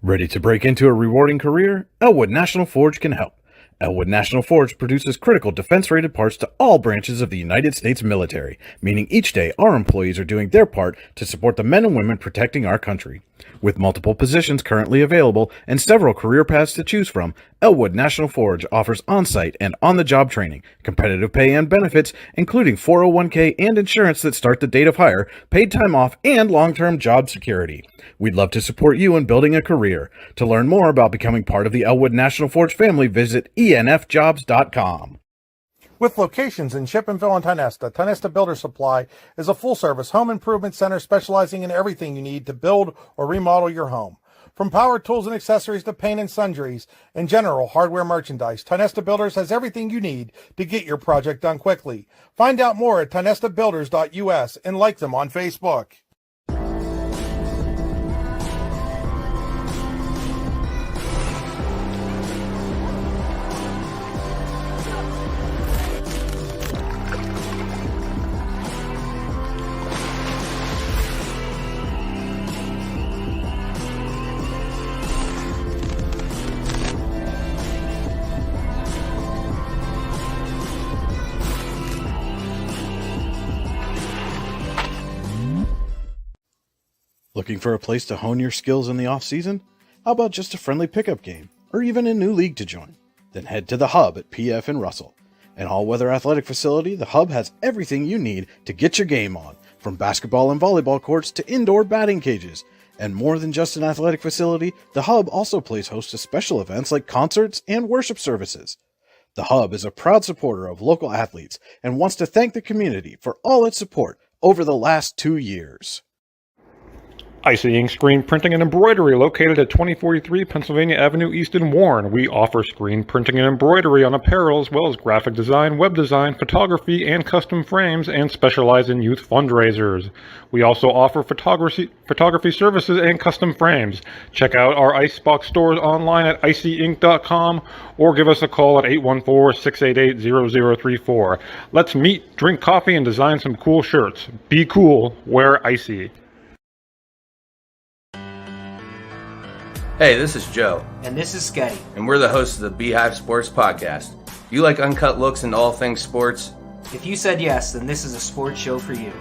Ready to break into a rewarding career? Elwood National Forge can help. Elwood National Forge produces critical defense-rated parts to all branches of the United States military, meaning each day our employees are doing their part to support the men and women protecting our country. With multiple positions currently available and several career paths to choose from, Elwood National Forge offers on-site and on-the-job training, competitive pay and benefits, including 401k and insurance that start the date of hire, paid time off, and long-term job security. We'd love to support you in building a career. To learn more about becoming part of the Elwood National Forge family, visit enfjobs.com. With locations in Shippenville and Tionesta, Tionesta Builder Supply is a full-service home improvement center specializing in everything you need to build or remodel your home. From power tools and accessories to paint and sundries and general hardware merchandise, Tionesta Builders has everything you need to get your project done quickly. Find out more at tionestabuilders.us and like them on Facebook. Looking for a place to hone your skills in the off-season? How about just a friendly pickup game, or even a new league to join? Then head to the Hub at PF and Russell. An all-weather athletic facility, the Hub has everything you need to get your game on, from basketball and volleyball courts to indoor batting cages. And more than just an athletic facility, the Hub also plays host to special events like concerts and worship services. The Hub is a proud supporter of local athletes and wants to thank the community for all its support over the last 2 years. Icy Ink Screen Printing and Embroidery, located at 2043 Pennsylvania Avenue East in Warren. We offer screen printing and embroidery on apparel, as well as graphic design, web design, photography, and custom frames, and specialize in youth fundraisers. We also offer photography services and custom frames. Check out our Icebox stores online at icyink.com or give us a call at 814-688-0034. Let's meet, drink coffee, and design some cool shirts. Be cool, wear Icy. Hey, this is Joe. And this is Sketty. And we're the hosts of the Beehive Sports Podcast. You like uncut looks into all things sports? If you said yes, then this is a sports show for you.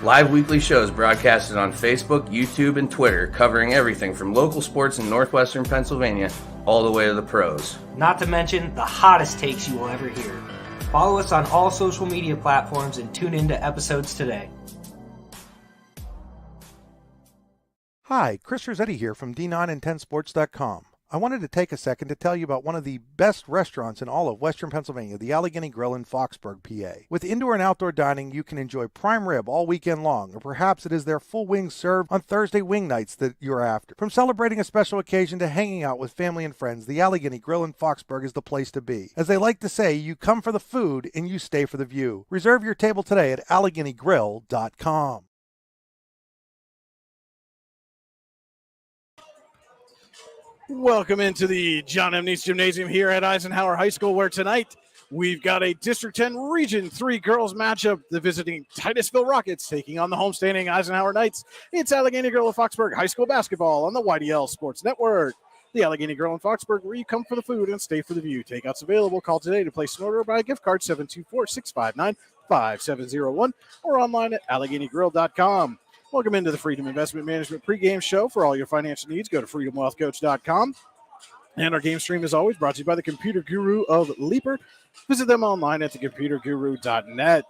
Live weekly shows broadcasted on Facebook, YouTube, and Twitter, covering everything from local sports in northwestern Pennsylvania all the way to the pros. Not to mention the hottest takes you will ever hear. Follow us on all social media platforms and tune into episodes today. Hi, Chris Rossetti here from D9and10sports.com. I wanted to take a second to tell you about one of the best restaurants in all of Western Pennsylvania, the Allegheny Grill in Foxburg, PA. With indoor and outdoor dining, you can enjoy prime rib all weekend long, or perhaps it is their full wings served on Thursday wing nights that you're after. From celebrating a special occasion to hanging out with family and friends, the Allegheny Grill in Foxburg is the place to be. As they like to say, you come for the food and you stay for the view. Reserve your table today at AlleghenyGrill.com. Welcome into the John M. Neese Gymnasium here at Eisenhower High School, where tonight we've got a District 10 Region 3 girls matchup. The visiting Titusville Rockets taking on the homestanding Eisenhower Knights. It's Allegheny Girl of Foxburg High School basketball on the YDL Sports Network. The Allegheny Girl in Foxburg, where you come for the food and stay for the view. Takeouts available. Call today to place an order or buy a gift card, 724-659-5701, or online at AlleghenyGrill.com. Welcome into the Freedom Investment Management pregame show. For all your financial needs, go to freedomwealthcoach.com. And our game stream, as always, brought to you by the Computer Guru of Leaper. Visit them online at thecomputerguru.net.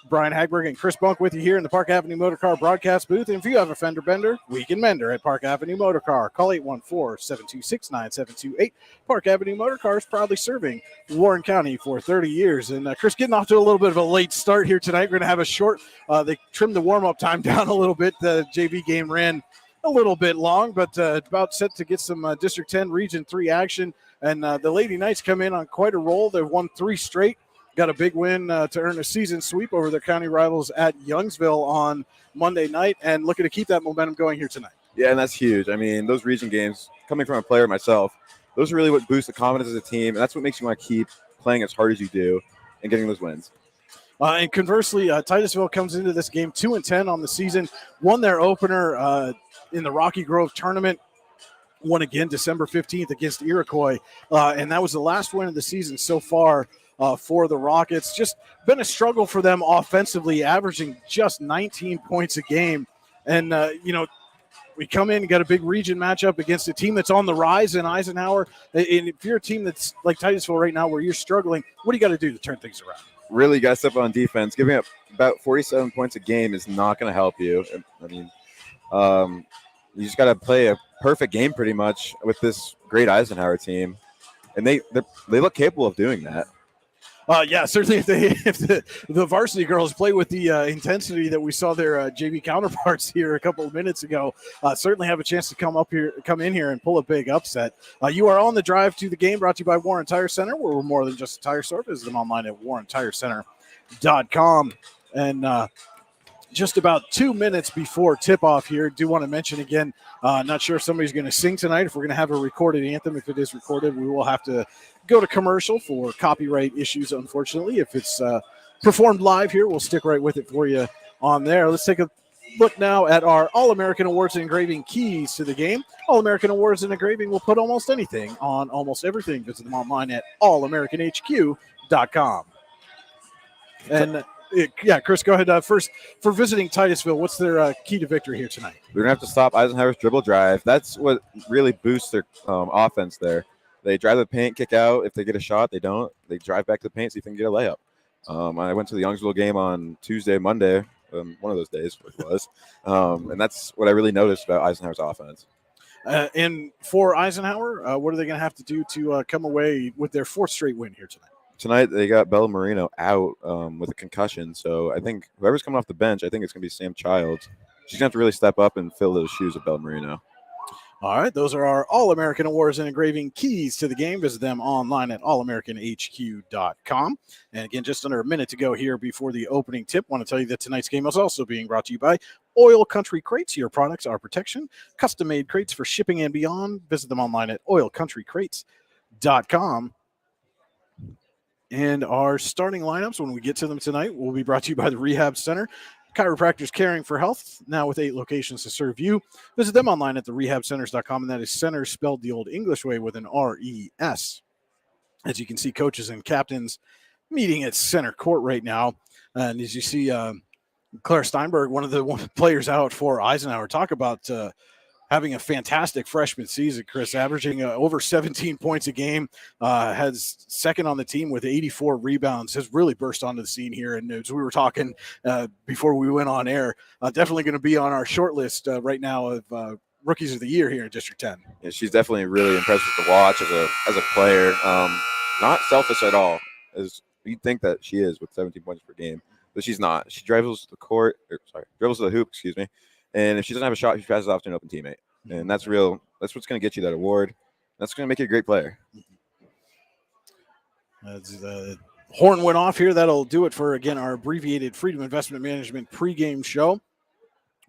Brian Hagberg and Chris Bunk with you here in the Park Avenue Motor Car broadcast booth. And if you have a fender bender, we can mend her at Park Avenue Motor Car. Call 814-726-9728. Park Avenue Motor Car is proudly serving Warren County for 30 years. And Chris, getting off to a little bit of a late start here tonight. We're going to have a short, they trimmed the warm-up time down a little bit. The JV game ran a little bit long, but about set to get some District 10 Region 3 action. And the Lady Knights come in on quite a roll. They've won 3 straight. Got a big win to earn a season sweep over their county rivals at Youngsville on Monday night, and looking to keep that momentum going here tonight. Yeah, and that's huge. I mean, those region games, coming from a player myself, those are really what boosts the confidence as a team, and that's what makes you want to keep playing as hard as you do and getting those wins. And conversely, Titusville comes into this game 2-10 on the season, won their opener in the Rocky Grove tournament won again December 15th against Iroquois, and that was the last win of the season so far for the Rockets. Just been a struggle for them offensively, averaging just 19 points a game. And, we come in and got a big region matchup against a team that's on the rise in Eisenhower. And if you're a team that's like Titusville right now where you're struggling, what do you got to do to turn things around? Really got to step on defense. Giving up about 47 points a game is not going to help you. I mean, you just got to play a perfect game pretty much with this great Eisenhower team. And they look capable of doing that. Yeah, certainly if the varsity girls play with the intensity that we saw their JV counterparts here a couple of minutes ago, certainly have a chance to come in here and pull a big upset. You are on the drive to the game, brought to you by Warren Tire Center, where we're more than just a tire store. Visit them online at warrentirecenter.com. And just about 2 minutes before tip-off here, do want to mention again, not sure if somebody's going to sing tonight. If we're going to have a recorded anthem, if it is recorded, we will have to go to commercial for copyright issues, unfortunately. If it's performed live here, we'll stick right with it for you on there. Let's take a look now at our All-American Awards and Engraving keys to the game. All-American Awards and Engraving will put almost anything on almost everything. Visit them online at allamericanhq.com. And yeah, Chris, go ahead. First, for visiting Titusville, what's their key to victory here tonight? We're going to have to stop Eisenhower's dribble drive. That's what really boosts their offense there. They drive the paint, kick out. If they get a shot, they don't. They drive back to the paint, see if they can get a layup. I went to the Youngsville game on Monday, one of those days it was. And that's what I really noticed about Eisenhower's offense. And for Eisenhower, what are they going to have to do to come away with their fourth straight win here tonight? Tonight, they got Bella Marino out with a concussion. So I think whoever's coming off the bench, I think it's going to be Sam Childs. She's going to have to really step up and fill those shoes of Bella Marino. All right, those are our All-American Awards and Engraving keys to the game. Visit them online at allamericanhq.com. And again, just under a minute to go here before the opening tip. Want to tell you that tonight's game is also being brought to you by Oil Country Crates. Your products, our protection. Custom-made crates for shipping and beyond. Visit them online at oilcountrycrates.com. And our starting lineups, when we get to them tonight, will be brought to you by the Rehab Center. Chiropractors caring for health, now with 8 locations to serve you. Visit them online at therehabcenters.com, and that is center spelled the old English way with an R-E-S. As you can see, coaches and captains meeting at center court right now. And as you see, Claire Steinberg, one of the players out for Eisenhower, talk about having a fantastic freshman season, Chris, averaging over 17 points a game, has second on the team with 84 rebounds, has really burst onto the scene here. And as we were talking before we went on air, definitely going to be on our short list right now of Rookies of the Year here in District 10. Yeah, she's definitely really impressive to watch as a player. Not selfish at all, as you'd think that she is with 17 points per game, but she's not. She dribbles the hoop, and if she doesn't have a shot, she passes off to an open teammate. And that's real. That's what's going to get you that award. That's going to make you a great player. As the horn went off here, that'll do it for, again, our abbreviated Freedom Investment Management pregame show.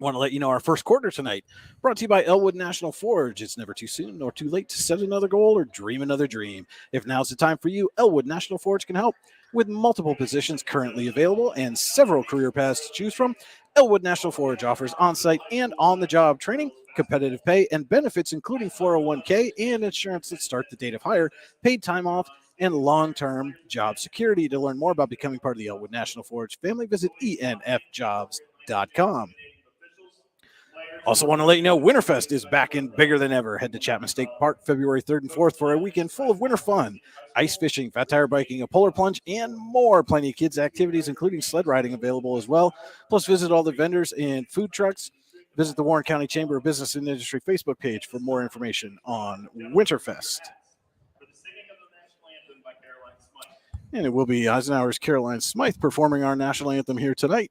Want to let you know our first quarter tonight brought to you by Elwood National Forge. It's never too soon nor too late to set another goal or dream another dream. If now's the time for you, Elwood National Forge can help. With multiple positions currently available and several career paths to choose from, Elwood National Forge offers on-site and on-the-job training, competitive pay, and benefits including 401k and insurance that start the date of hire, paid time off, and long-term job security. To learn more about becoming part of the Elwood National Forge family, visit enfjobs.com. Also want to let you know Winterfest is back and bigger than ever. Head to Chapman State Park February 3rd and 4th for a weekend full of winter fun. Ice fishing, fat tire biking, a polar plunge, and more. Plenty of kids' activities, including sled riding, available as well. Plus, visit all the vendors and food trucks. Visit the Warren County Chamber of Business and Industry Facebook page for more information on Winterfest. And it will be Eisenhower's Caroline Smythe performing our national anthem here tonight.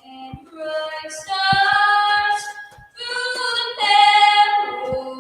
And bright stars through the perilous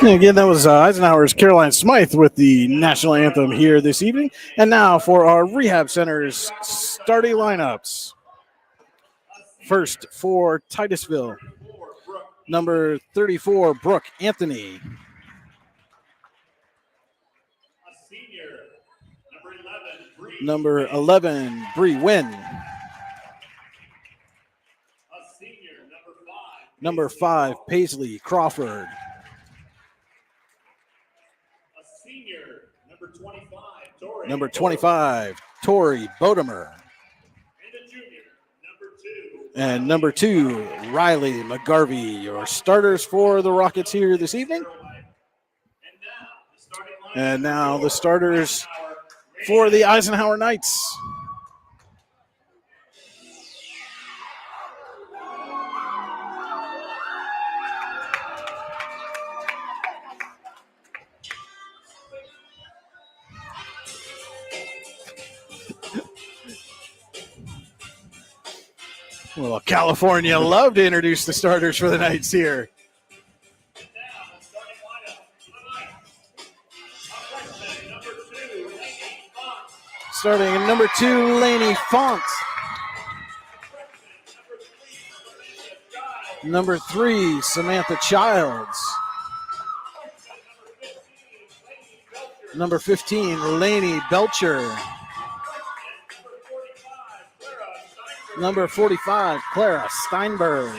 And again, that was Eisenhower's Caroline Smythe with the national anthem here this evening. And now for our Rehab Center's starting lineups. First for Titusville, number 34, Brooke Anthony. Number 11, Bree Wynn. Number 5, Paisley Crawford. Number 25, Tori Bodemer. And number 2, Riley McGarvey, your starters for the Rockets here this evening. And now the starters for the Eisenhower Knights. Well, California love to introduce the starters for the Knights here. Starting at number 2, Lainey Font. Number 3, Samantha Childs. Number 15, Lainey Belcher. Number 45, Clara Steinberg.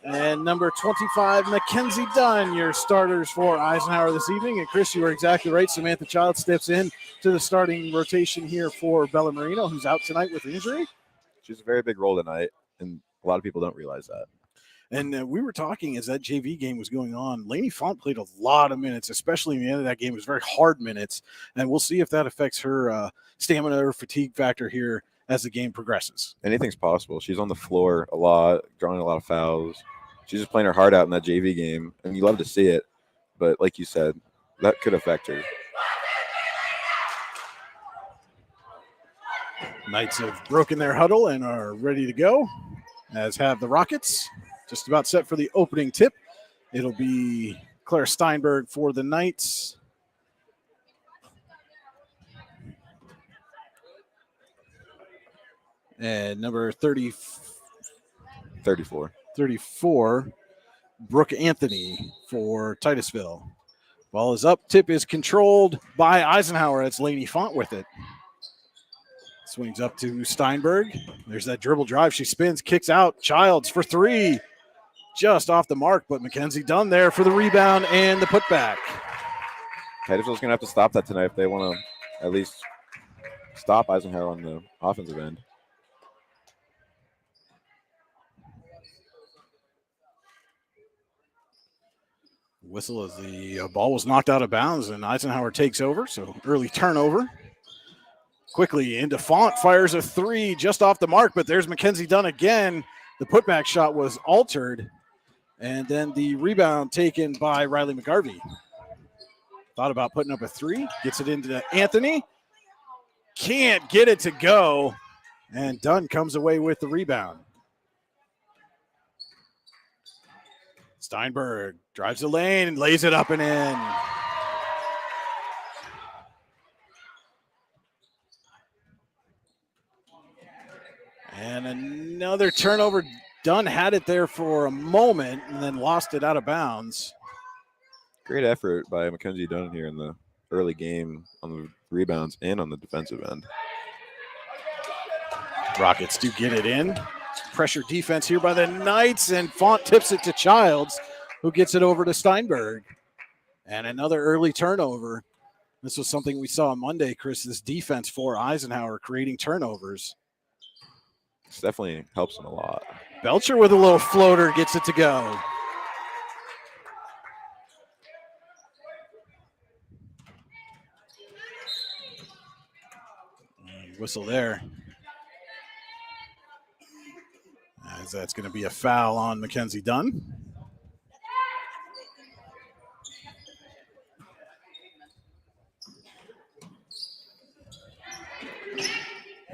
And number 25, Mackenzie Dunn, your starters for Eisenhower this evening. And Chris, you were exactly right. Samantha Child steps in to the starting rotation here for Bella Marino, who's out tonight with injury. She's a very big role tonight, and a lot of people don't realize that. And we were talking as that JV game was going on. Lainey Font played a lot of minutes, especially in the end of that game. It was very hard minutes. And we'll see if that affects her stamina or fatigue factor here as the game progresses. Anything's possible. She's on the floor a lot, drawing a lot of fouls. She's just playing her heart out in that JV game, and you love to see it. But like you said, that could affect her. Knights have broken their huddle and are ready to go, as have the Rockets. Just about set for the opening tip. It'll be Claire Steinberg for the Knights. And number 34, Brooke Anthony for Titusville. Ball is up. Tip is controlled by Eisenhower. It's Lainey Font with it. Swings up to Steinberg. There's that dribble drive. She spins, kicks out. Childs for 3. Just off the mark, but Mackenzie Dunn there for the rebound and the putback. Titusville's going to have to stop that tonight if they want to at least stop Eisenhower on the offensive end. Whistle as the ball was knocked out of bounds and Eisenhower takes over, so early turnover. Quickly into Font, fires a 3 just off the mark, but there's Mackenzie Dunn again. The putback shot was altered, and then the rebound taken by Riley McGarvey. Thought about putting up a 3, gets it into Anthony. Can't get it to go, and Dunn comes away with the rebound. Steinberg drives the lane and lays it up and in. And another turnover. Dunn had it there for a moment and then lost it out of bounds. Great effort by Mackenzie Dunn here in the early game on the rebounds and on the defensive end. Rockets do get it in. Pressure defense here by the Knights, and Font tips it to Childs, who gets it over to Steinberg. And another early turnover. This was something we saw on Monday, Chris, this defense for Eisenhower creating turnovers. This definitely helps them a lot. Belcher with a little floater gets it to go. Whistle there. As that's going to be a foul on Mackenzie Dunn.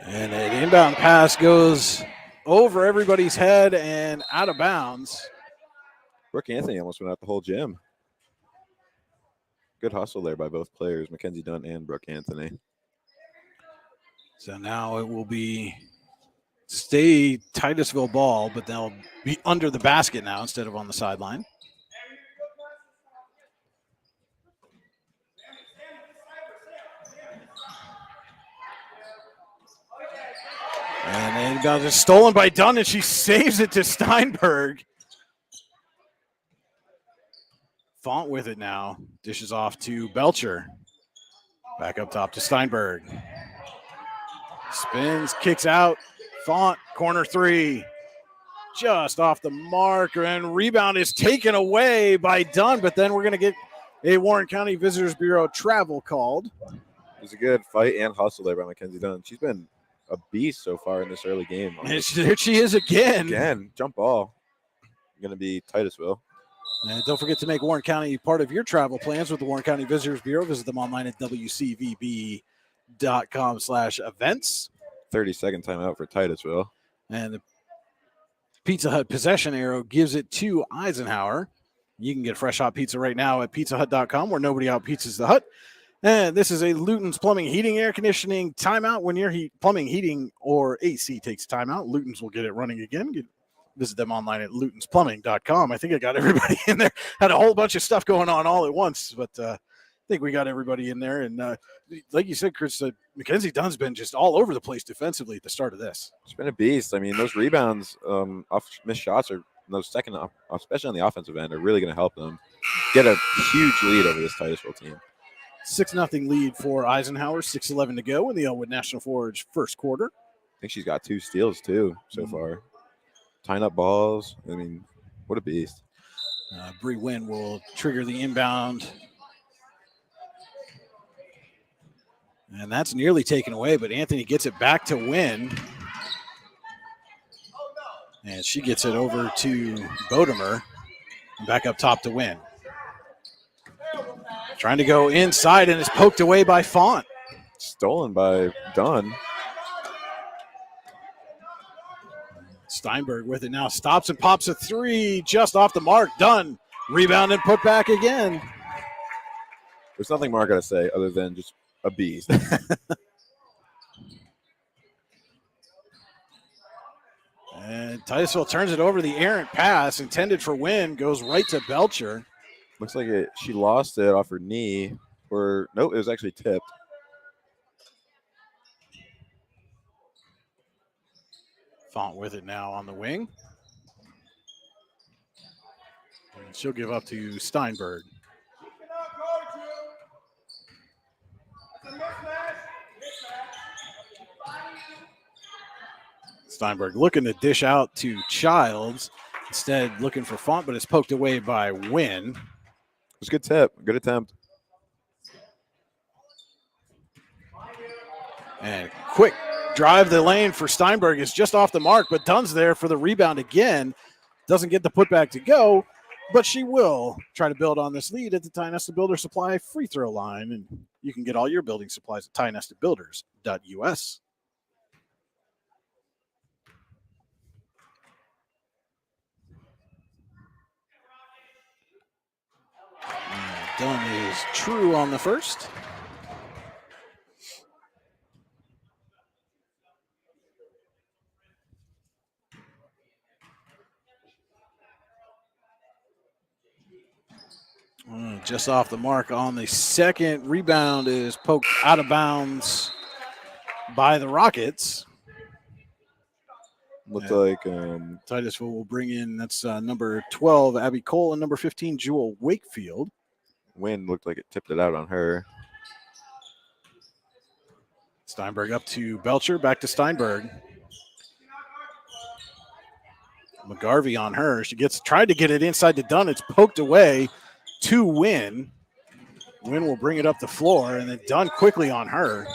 And an inbound pass goes over everybody's head and out of bounds. Brooke Anthony almost went out the whole gym. Good hustle there by both players, Mackenzie Dunn and Brooke Anthony. So now it will be stay Titusville ball, but they'll be under the basket now instead of on the sideline. And then it's stolen by Dunn, and she saves it to Steinberg. Font with it now. Dishes off to Belcher. Back up top to Steinberg. Spins, kicks out. Font, corner three. Just off the mark, and rebound is taken away by Dunn, but then we're going to get a Warren County Visitors Bureau travel called. It was a good fight and hustle there by Mackenzie Dunn. She's been a beast so far in this early game. And there she is again. Again, jump ball. Going to be Titusville. And don't forget to make Warren County part of your travel plans with the Warren County Visitors Bureau. Visit them online at wcvb.com/events. 30-second timeout for Titusville. And the Pizza Hut possession arrow gives it to Eisenhower. You can get fresh hot pizza right now at pizzahut.com, where nobody out pizzas the hut. And this is a Luton's Plumbing, Heating, Air Conditioning timeout. When your plumbing, heating, or AC takes timeout, Luton's will get it running again. Visit them online at lutonsplumbing.com. I think I got everybody in there. Had a whole bunch of stuff going on all at once, but I think we got everybody in there. And like you said, Chris, Mackenzie Dunn's been just all over the place defensively at the start of this. It's been a beast. I mean, those rebounds off missed shots are those second, especially on the offensive end, are really going to help them get a huge lead over this Titusville team. 6-0 lead for Eisenhower, 6:11 to go in the Elwood National Forge first quarter. I think she's got 2 steals, too, so far. Tying up balls. I mean, what a beast. Bree Wynn will trigger the inbound. And that's nearly taken away, but Anthony gets it back to Wynn. And she gets it over to Bodemer. And back up top to Wynn. Trying to go inside, and is poked away by Font. Stolen by Dunn. Steinberg with it now. Stops and pops a three just off the mark. Dunn. Rebound and put back again. There's nothing more I got to say other than just a beast. And Titusville turns it over. The errant pass intended for Wynn goes right to Belcher. Looks like she lost it off her knee. Or, nope, it was actually tipped. Font with it now on the wing. And she'll give up to Steinberg. Steinberg looking to dish out to Childs. Instead, looking for Font, but it's poked away by Wynn. It was a good tip. Good attempt. And quick drive the lane for Steinberg is just off the mark, but Dunn's there for the rebound again. Doesn't get the putback to go, but she will try to build on this lead at the Ty-Nesta Builder Supply free throw line. And you can get all your building supplies at tynestabuilders.us. Dunn is true on the first. Just off the mark on the second. Rebound is poked out of bounds by the Rockets. Looked like Titusville will bring in, that's number 12, Abby Cole, and number 15, Jewel Wakefield. Wynn looked like it tipped it out on her. Steinberg up to Belcher, back to Steinberg. McGarvey on her. She tried to get it inside to Dunn. It's poked away to Wynn. Wynn will bring it up the floor, and then Dunn quickly on her.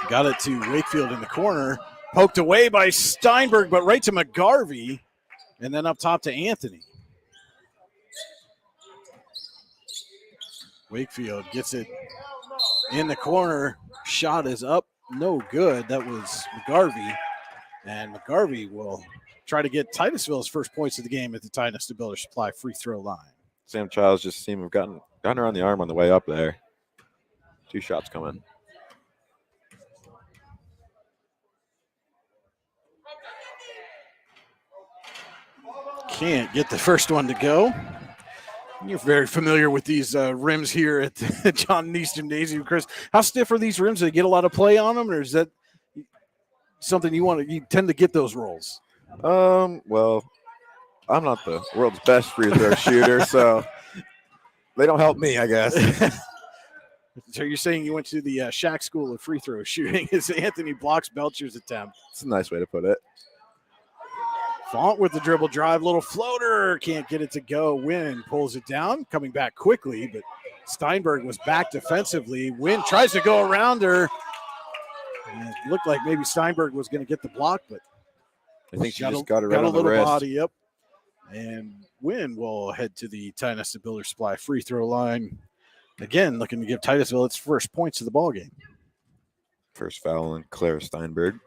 Got it to Wakefield in the corner. Poked away by Steinberg, but right to McGarvey, and then up top to Anthony. Wakefield gets it in the corner. Shot is up. No good. That was McGarvey. And McGarvey will try to get Titusville's first points of the game at the Titusville Builder Supply free throw line. Sam Childs just seemed to have gotten her on the arm on the way up there. 2 shots coming. Can't get the first one to go. You're very familiar with these rims here at John Neese Gymnasium, Chris. How stiff are these rims? Do they get a lot of play on them, or is that something you tend to get those rolls? Well, I'm not the world's best free throw shooter, so they don't help me, I guess. So you're saying you went to the Shack School of Free Throw Shooting as Anthony blocks Belcher's attempt. It's a nice way to put it. Font with the dribble drive, little floater, can't get it to go. Wynn pulls it down, coming back quickly, but Steinberg was back defensively. Wynn tries to go around her. And it looked like maybe Steinberg was going to get the block, but I think she just got it right got on a little the wrist. body, yep. And Wynn will head to the Titusville Builder Supply free throw line. Again, looking to give Titusville its first points of the ball game. First foul on Clara Steinberg.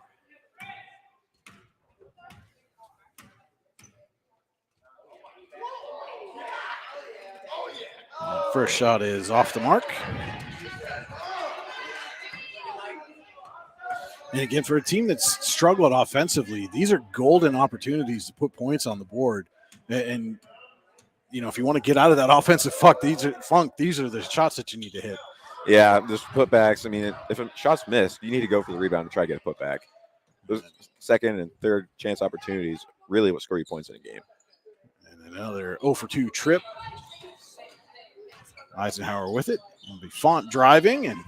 First shot is off the mark. And again, for a team that's struggled offensively, these are golden opportunities to put points on the board. And you know, if you want to get out of that offensive funk, these are the shots that you need to hit. Yeah, just putbacks. I mean, if a shot's missed, you need to go for the rebound and try to get a putback. Those second and third chance opportunities really what score you points in a game. And another 0 for 2 trip. Eisenhower with it. It'll be Font driving, and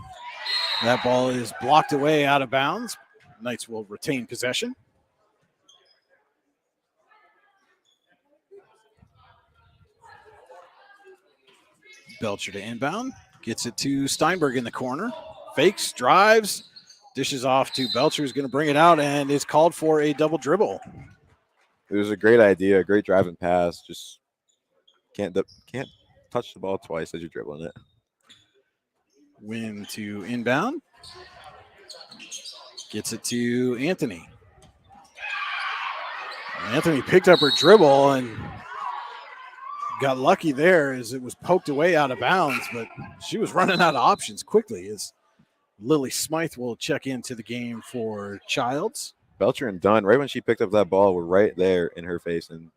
that ball is blocked away out of bounds. Knights will retain possession. Belcher to inbound. Gets it to Steinberg in the corner. Fakes, drives, dishes off to Belcher, who's going to bring it out, and is called for a double dribble. It was a great idea, great driving pass. Just can't touch the ball twice as you're dribbling it. Win to inbound. Gets it to Anthony. Anthony picked up her dribble and got lucky there as it was poked away out of bounds, but she was running out of options quickly as Lily Smythe will check into the game for Childs. Belcher and Dunn, right when she picked up that ball, were right there in her face and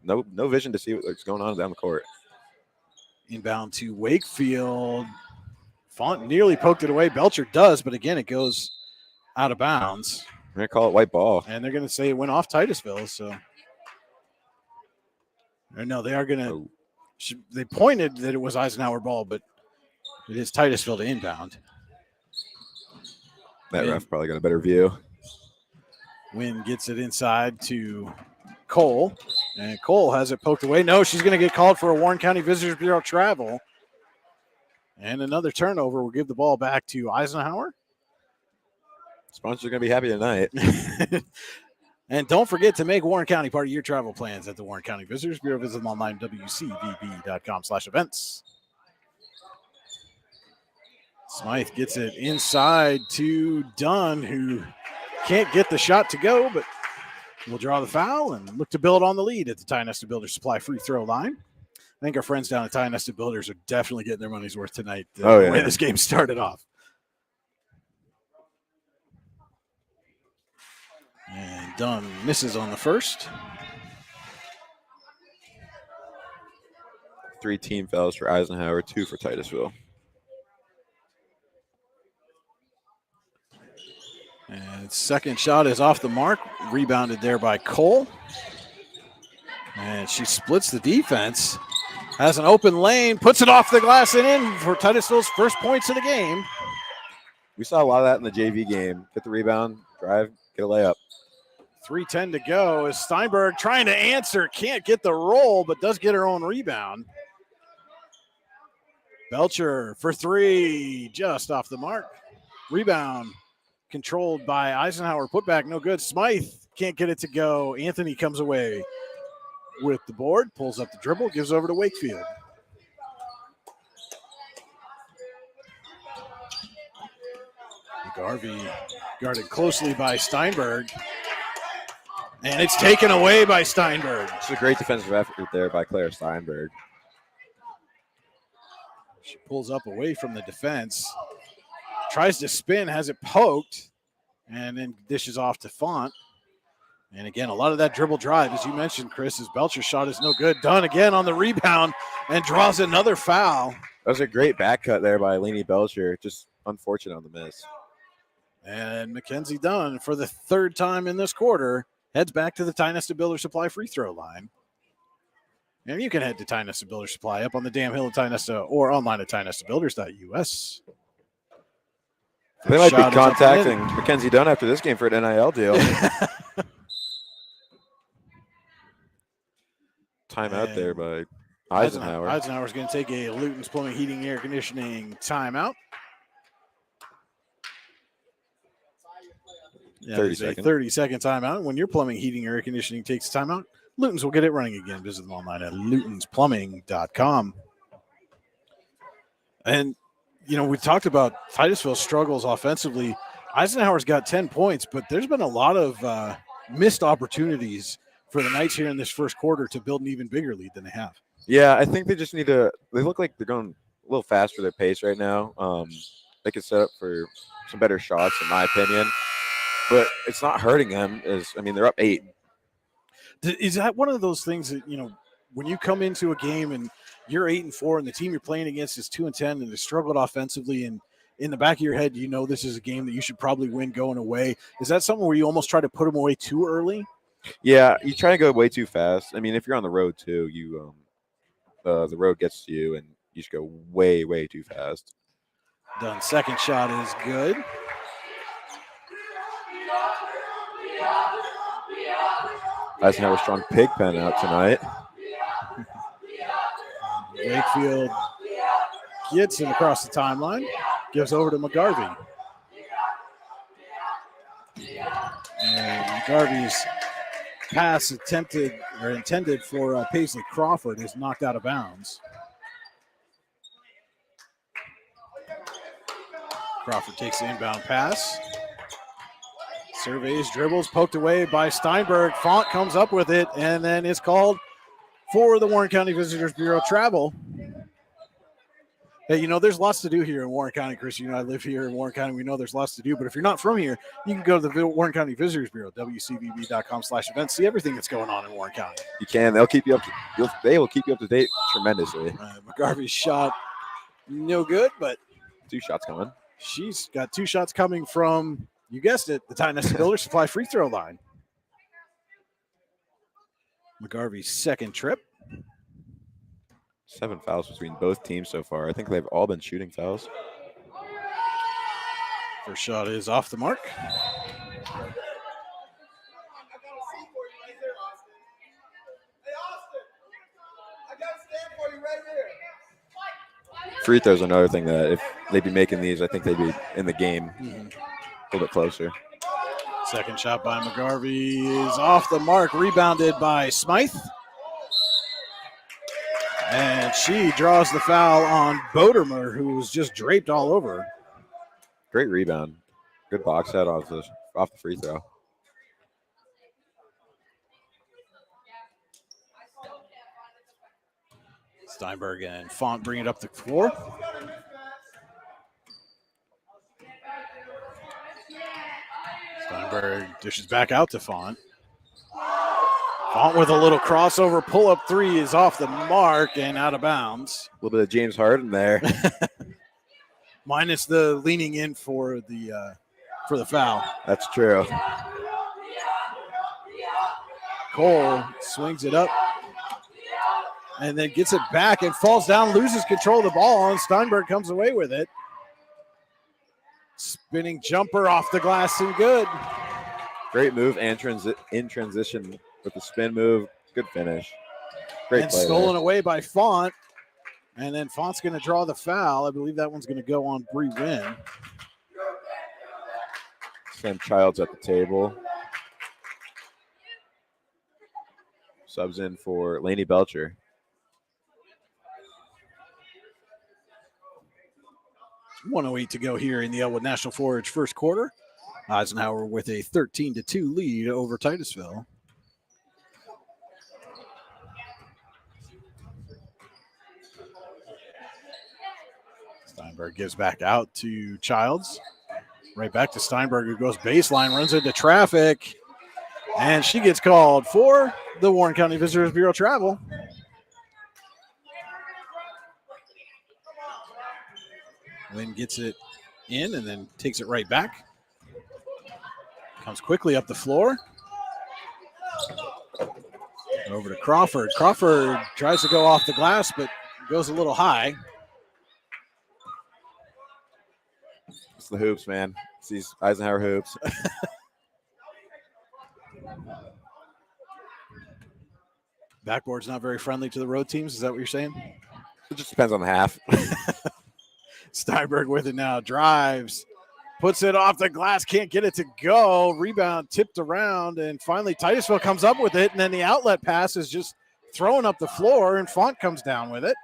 no vision to see what's going on down the court. Inbound to Wakefield. Font nearly poked it away. Belcher does, but again, it goes out of bounds. They're going to call it white ball. And they're going to say it went off Titusville. So, or no, they are going to. They pointed that it was Eisenhower ball, but it is Titusville to inbound. That ref probably got a better view. Wynn gets it inside to Cole, and Cole has it poked away. No, she's going to get called for a Warren County Visitors Bureau travel. And another turnover will give the ball back to Eisenhower. Sponsors are going to be happy tonight. And don't forget to make Warren County part of your travel plans at the Warren County Visitors Bureau. Visit them online, wcvb.com/events. Smythe gets it inside to Dunn, who can't get the shot to go, but will draw the foul and look to build on the lead at the Ty Nestor Builders Supply free throw line. I think our friends down at Ty Nestor Builders are definitely getting their money's worth tonight. The way this game started off. And Dunn misses on the first. 3 team fouls for Eisenhower, 2 for Titusville. And second shot is off the mark, rebounded there by Cole. And she splits the defense, has an open lane, puts it off the glass and in for Titusville's first points of the game. We saw a lot of that in the JV game. Get the rebound, drive, get a layup. 3:10 to go as Steinberg trying to answer, can't get the roll, but does get her own rebound. Belcher for 3, just off the mark. Rebound controlled by Eisenhower. Putback, no good. Smythe can't get it to go. Anthony comes away with the board, pulls up the dribble, gives over to Wakefield. Garvey guarded closely by Steinberg. And it's taken away by Steinberg. It's a great defensive effort there by Claire Steinberg. She pulls up away from the defense. Tries to spin, has it poked, and then dishes off to Font. And again, a lot of that dribble drive, as you mentioned, Chris, as Belcher's shot is no good. Dunn again on the rebound and draws another foul. That was a great back cut there by Lainey Belcher. Just unfortunate on the miss. And Mackenzie Dunn, for the third time in this quarter, heads back to the Ty Nesta Builder Supply free throw line. And you can head to Ty Nesta Builder Supply up on the damn hill of Ty Nesta or online at tynestabuilders.us. They might be contacting Mackenzie Dunn after this game for an NIL deal. Timeout there by Eisenhower. Eisenhower's going to take a Luton's Plumbing, Heating, Air Conditioning timeout. Yeah, 30 seconds. 30-second timeout. When your plumbing, heating, air conditioning takes a timeout, Luton's will get it running again. Visit them online at lutonsplumbing.com. And, you know, we talked about Titusville's struggles offensively. Eisenhower's got 10 points, but there's been a lot of missed opportunities for the Knights here in this first quarter to build an even bigger lead than they have. Yeah, I think they just need to – they look like they're going a little faster their pace right now. They could set up for some better shots, in my opinion. But it's not hurting them. They're up 8. Is that one of those things that, you know, when you come into a game and you're 8-4 and the team you're playing against is 2-10 and they struggled offensively, and in the back of your head, you know this is a game that you should probably win going away. Is that something where you almost try to put them away too early? Yeah, you try to go way too fast. I mean, if you're on the road too, you the road gets to you and you just go way, way too fast. Dunn, second shot is good. Eisenhower strong pig pen out tonight. Wakefield gets him across the timeline, gives over to McGarvey. And McGarvey's pass intended for Paisley Crawford is knocked out of bounds. Crawford takes the inbound pass. Surveys, dribbles, poked away by Steinberg. Font comes up with it, and then it's called for the Warren County Visitors Bureau travel. Hey, you know, there's lots to do here in Warren County, Chris. You know, I live here in Warren County. We know there's lots to do. But if you're not from here, you can go to the Warren County Visitors Bureau, wcvb.com/events, see everything that's going on in Warren County. You can. They'll keep you up. They will keep you up to date tremendously. McGarvey's shot, no good, but 2 shots coming. She's got 2 shots coming from, you guessed it, the Ty Nesta Builder Supply free throw line. McGarvey's second trip. 7 fouls between both teams so far. I think they've all been shooting fouls. First shot is off the mark. Free throws are another thing that if they'd be making these, I think they'd be in the game a little bit closer. Second shot by McGarvey is off the mark, rebounded by Smythe. And she draws the foul on Bodermer, who was just draped all over her. Great rebound. Good box head off the free throw. Steinberg and Font bring it up the floor. Steinberg dishes back out to Font. Font with a little crossover pull-up 3 is off the mark and out of bounds. A little bit of James Harden there. Minus the leaning in for the foul. That's true. Cole swings it up and then gets it back and falls down, loses control of the ball, and Steinberg comes away with it. Spinning jumper off the glass and good. Great move and in transition with the spin move. Good finish. Great and play stolen there. away by Font. And then Font's going to draw the foul. I believe that one's going to go on Bree Wynn. Sam Childs at the table. Subs in for Lainey Belcher. .108 to go here in the Elwood National Forage first quarter. Eisenhower with a 13-2 lead over Titusville. Steinberg gives back out to Childs. Right back to Steinberg, who goes baseline, runs into traffic, and she gets called for the Warren County Visitors Bureau travel. Lynn gets it in and then takes it right back. Comes quickly up the floor. Over to Crawford. Crawford tries to go off the glass, but goes a little high. It's the hoops, man. It's these Eisenhower hoops. Backboard's not very friendly to the road teams. Is that what you're saying? It just depends on the half. Steinberg with it now. Drives. Puts it off the glass. Can't get it to go. Rebound tipped around. And finally Titusville comes up with it. And then the outlet pass is just thrown up the floor. And Font comes down with it.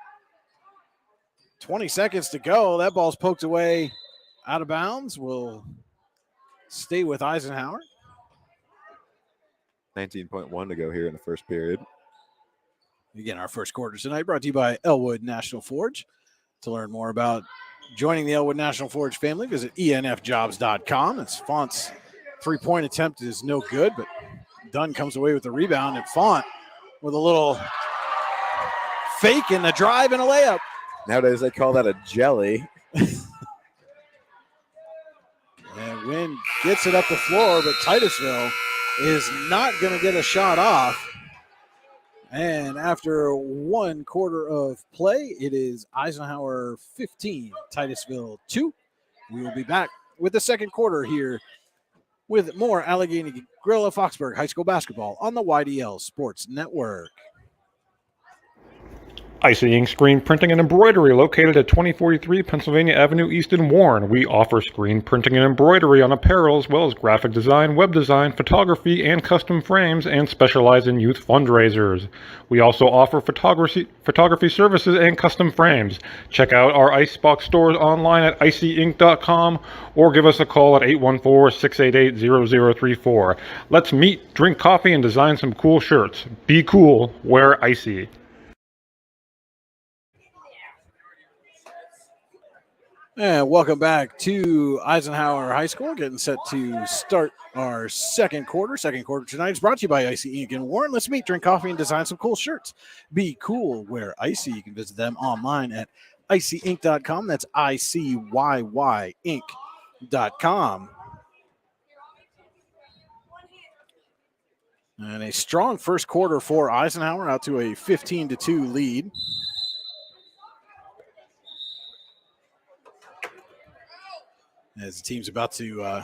20 seconds to go. That ball's poked away out of bounds. Will stay with Eisenhower. 19.1 to go here in the first period. Again, our first quarter tonight brought to you by Elwood National Forge. To learn more about joining the Elwood National Forge family, visit enfjobs.com. It's Font's three-point attempt is no good, but Dunn comes away with the rebound, and Font with a little fake in the drive and a layup. Nowadays they call that a jelly. And Wynn gets it up the floor, but Titusville is not going to get a shot off. And after 1 quarter of play, it is Eisenhower 15, Titusville 2. We will be back with the second quarter here with more Allegheny Gorilla Foxburg High School basketball on the YDL Sports Network. Icing, screen printing, and embroidery located at 2043 Pennsylvania Avenue East in Warren. We offer screen printing and embroidery on apparel as well as graphic design, web design, photography, and custom frames, and specialize in youth fundraisers. We also offer photography services and custom frames. Check out our Icebox stores online at icyinc.com or give us a call at 814-688-0034. Let's meet, drink coffee, and design some cool shirts. Be cool, wear Icy. And welcome back to Eisenhower High School, getting set to start our second quarter. Second quarter tonight is brought to you by Icy Inc. and Warren. Let's meet, drink coffee, and design some cool shirts. Be cool, wear Icy. You can visit them online at icyinc.com. That's ICYY Inc.com. And a strong first quarter for Eisenhower, out to a 15-2 lead. As the team's about to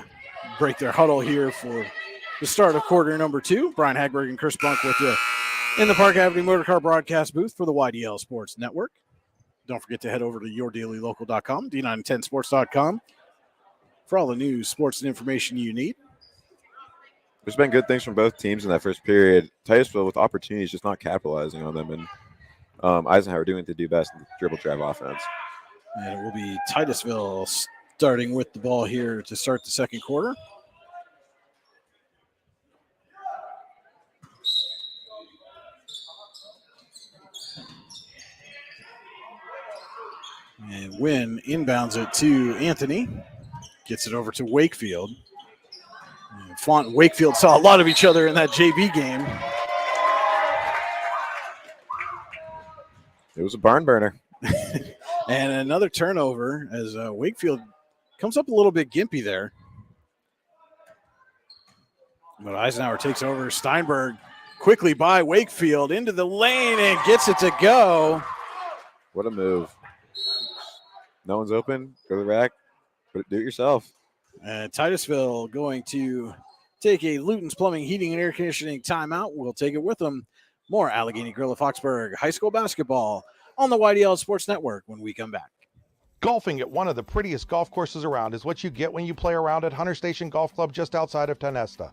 break their huddle here for the start of quarter number 2. Brian Hagberg and Chris Bunk with you in the Park Avenue Motorcar broadcast booth for the YDL Sports Network. Don't forget to head over to yourdailylocal.com, d910sports.com for all the news, sports, and information you need. There's been good things from both teams in that first period. Titusville with opportunities, just not capitalizing on them, and Eisenhower doing what they do best in the dribble drive offense. And it will be Titusville starting with the ball here to start the second quarter. And Wynn inbounds it to Anthony. Gets it over to Wakefield. And Font and Wakefield saw a lot of each other in that JV game. It was a barn burner. And another turnover as Wakefield comes up a little bit gimpy there. But Eisenhower takes over. Steinberg quickly by Wakefield into the lane and gets it to go. What a move. No one's open. Go to the rack. Do it yourself. And Titusville going to take a Luton's Plumbing, Heating, and Air Conditioning timeout. We'll take it with them. More Allegheny Gorilla Foxburg High School basketball on the YDL Sports Network when we come back. Golfing at one of the prettiest golf courses around is what you get when you play around at Hunter Station Golf Club just outside of Tonesta.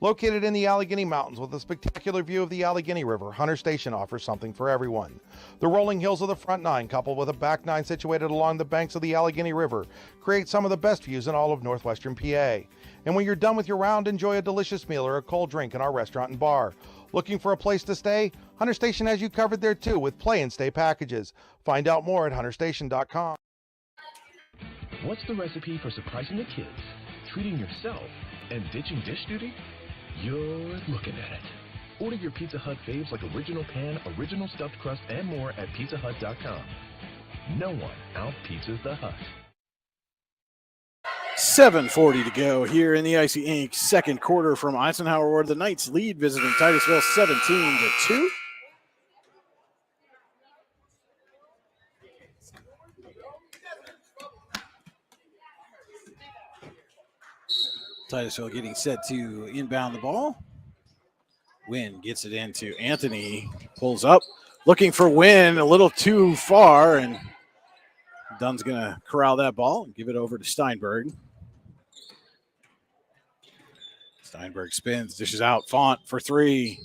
Located in the Allegheny Mountains with a spectacular view of the Allegheny River, Hunter Station offers something for everyone. The rolling hills of the front nine, coupled with a back nine situated along the banks of the Allegheny River, create some of the best views in all of northwestern PA. And when you're done with your round, enjoy a delicious meal or a cold drink in our restaurant and bar. Looking for a place to stay? Hunter Station has you covered there too with play and stay packages. Find out more at hunterstation.com. What's the recipe for surprising the kids, treating yourself, and ditching dish duty? You're looking at it. Order your Pizza Hut faves like original pan, original stuffed crust, and more at pizzahut.com. No one out-pizzas the Hut. 7:40 to go here in the Icy Ink second quarter from Eisenhower, where the Knights lead visiting Titusville 17-2. Titusville getting set to inbound the ball. Wynn gets it into Anthony, pulls up, looking for Wynn a little too far, and Dunn's going to corral that ball and give it over to Steinberg. Steinberg spins, dishes out, Font for three.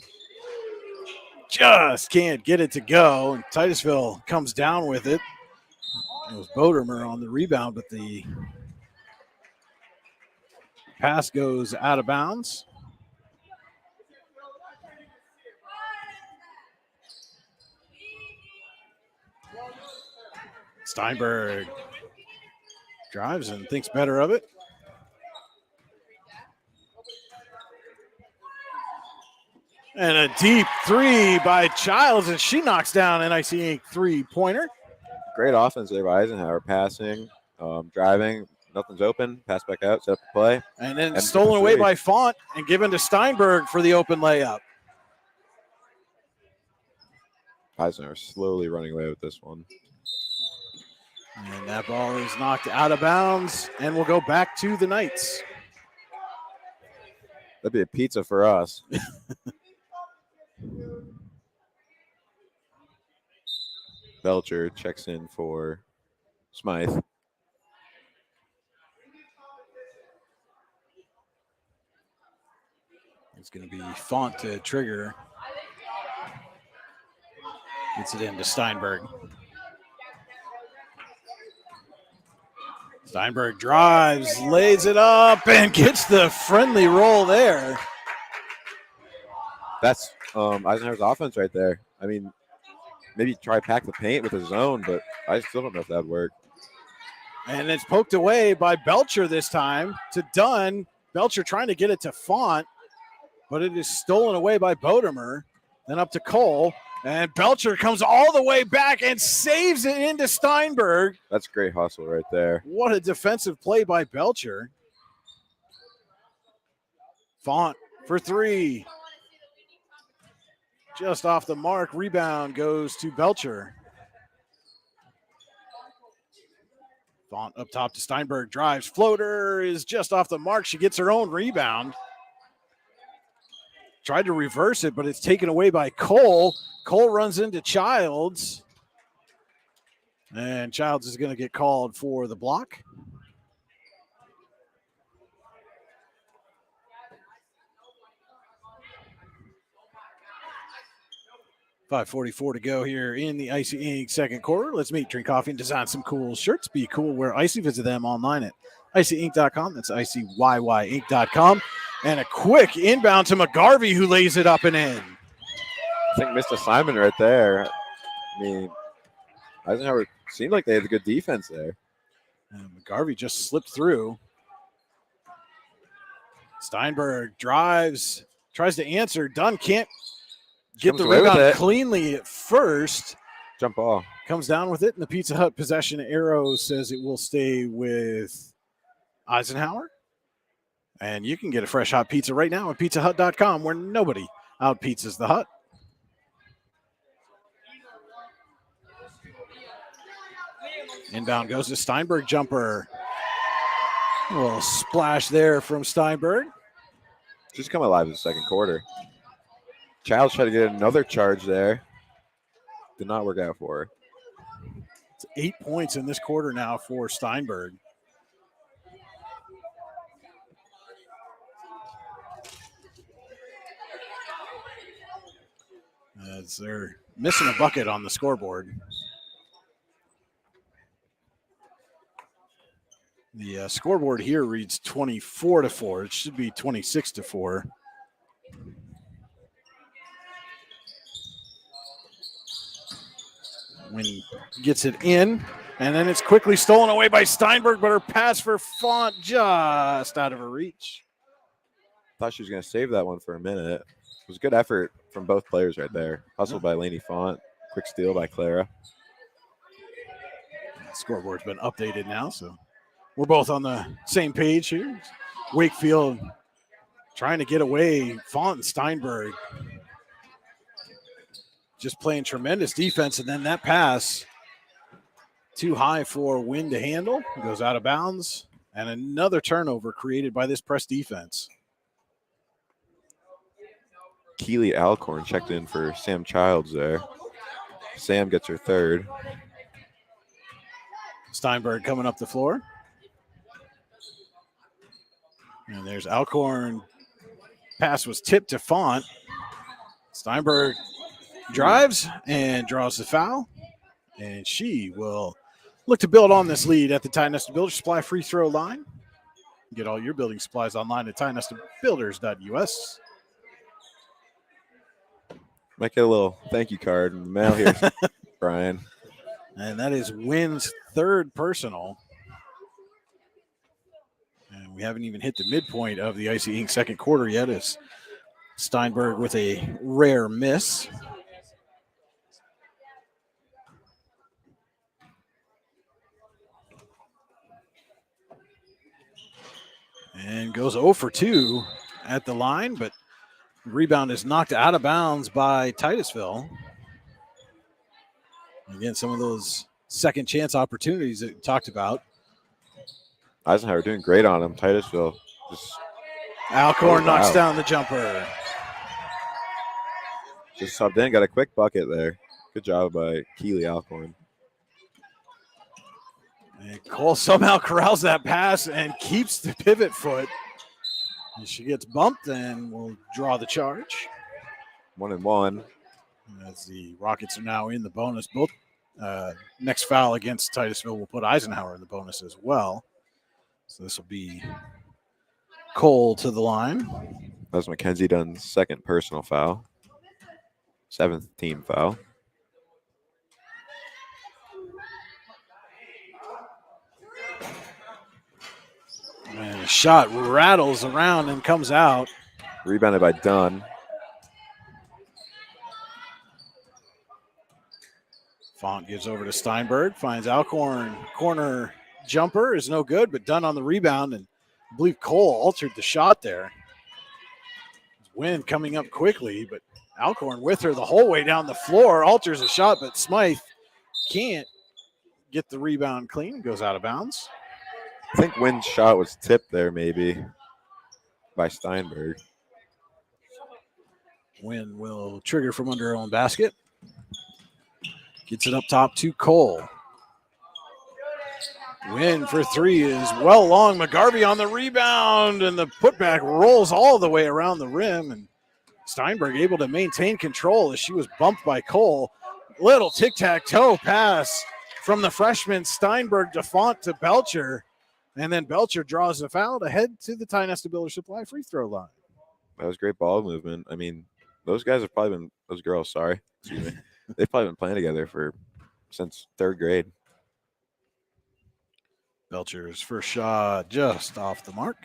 Just can't get it to go, and Titusville comes down with it. It was Bodermer on the rebound, but the pass goes out of bounds. Steinberg drives and thinks better of it. And a deep three by Childs, and she knocks down an NIC three-pointer. Great offense there by Eisenhower, passing, driving. Nothing's open. Pass back out, set up the play. And then stolen away by Font and given to Steinberg for the open layup. Eisenhower slowly running away with this one. And that ball is knocked out of bounds and will go back to the Knights. That'd be a pizza for us. Belcher checks in for Smythe. It's going to be Font to trigger. Gets it into Steinberg. Steinberg drives, lays it up, and gets the friendly roll there. That's Eisenhower's offense right there. I mean, maybe try pack the paint with his zone, but I still don't know if that'd work. And it's poked away by Belcher this time to Dunn. Belcher trying to get it to Font, but it is stolen away by Bodermer. Then up to Cole, and Belcher comes all the way back and saves it into Steinberg. That's great hustle right there. What a defensive play by Belcher. Font for three. Just off the mark. Rebound goes to Belcher. Font up top to Steinberg. Drives. Floater is just off the mark. She gets her own rebound. Tried to reverse it, but it's taken away by Cole. Cole runs into Childs. And Childs is going to get called for the block. .5:44 to go here in the Icy Ink second quarter. Let's meet, drink coffee, and design some cool shirts. Be cool, wear Icy. Visit them online at icyink.com. That's icyync.com. And a quick inbound to McGarvey, who lays it up and in. I think missed assignment right there. I mean, Eisenhower seemed like they had a good defense there. And McGarvey just slipped through. Steinberg drives, tries to answer. Dunn can't get the rebound cleanly at first. Jump ball. Comes down with it, and the Pizza Hut possession arrow says it will stay with Eisenhower. And you can get a fresh hot pizza right now at pizzahut.com, where nobody out-pizzas the Hut. Inbound goes to Steinberg, jumper. A little splash there from Steinberg. She's come alive in the second quarter. Childs tried to get another charge there. Did not work out for her. It's 8 points in this quarter now for Steinberg. As they're missing a bucket on the scoreboard. The scoreboard here reads 24-4. It should be 26-4. When gets it in, And then it's quickly stolen away by Steinberg, but her pass for Font just out of her reach. Thought she was going to save that one for a minute. It was a good effort from both players right there. Hustled by Lainey Font. Quick steal by Clara. Scoreboard's been updated now, so we're both on the same page here. Wakefield trying to get away. Font and Steinberg just playing tremendous defense, and then that pass too high for Wynn to handle. It goes out of bounds, and another turnover created by this press defense. Keely Alcorn checked in for Sam Childs there. Sam gets her third. Steinberg coming up the floor. And there's Alcorn. Pass was tipped to Font. Steinberg drives and draws the foul. And she will look to build on this lead at the Ty Nesta Builders Supply free throw line. Get all your building supplies online at tynestabuilders.us. Might get a little thank you card in the mail here, Brian. And that is Wynn's third personal. And we haven't even hit the midpoint of the Icy Ink second quarter yet. It's Steinberg with a rare miss. And goes 0 for 2 at the line, but rebound is knocked out of bounds by Titusville. Again, some of those second chance opportunities that we talked about. Eisenhower doing great on him. Titusville just Alcorn knocks down the jumper. Just subbed in, got a quick bucket there. Good job by Keely Alcorn. And Cole somehow corrals that pass and keeps the pivot foot. And she gets bumped and will draw the charge. 1-1. As the Rockets are now in the bonus. Both next foul against Titusville will put Eisenhower in the bonus as well. So this will be Cole to the line. That was Mackenzie Dunn's second personal foul. 7th team foul. And a shot rattles around and comes out. Rebounded by Dunn. Font gives over to Steinberg, finds Alcorn. Corner jumper is no good, but Dunn on the rebound, and I believe Cole altered the shot there. Wynn coming up quickly, but Alcorn with her the whole way down the floor, alters the shot, but Smythe can't get the rebound clean, goes out of bounds. I think Wynn's shot was tipped there maybe by Steinberg. Wynn will trigger from under her own basket. Gets it up top to Cole. Wynn for three is well long. McGarvey on the rebound, and the putback rolls all the way around the rim. And Steinberg able to maintain control as she was bumped by Cole. Little tic-tac-toe pass from the freshman Steinberg to Font to Belcher. And then Belcher draws the foul to head to the Ty Nesta Builders Supply free throw line. That was great ball movement. I mean, those guys have probably been, those girls, sorry, excuse me. They've probably been playing together since 3rd grade. Belcher's first shot just off the mark.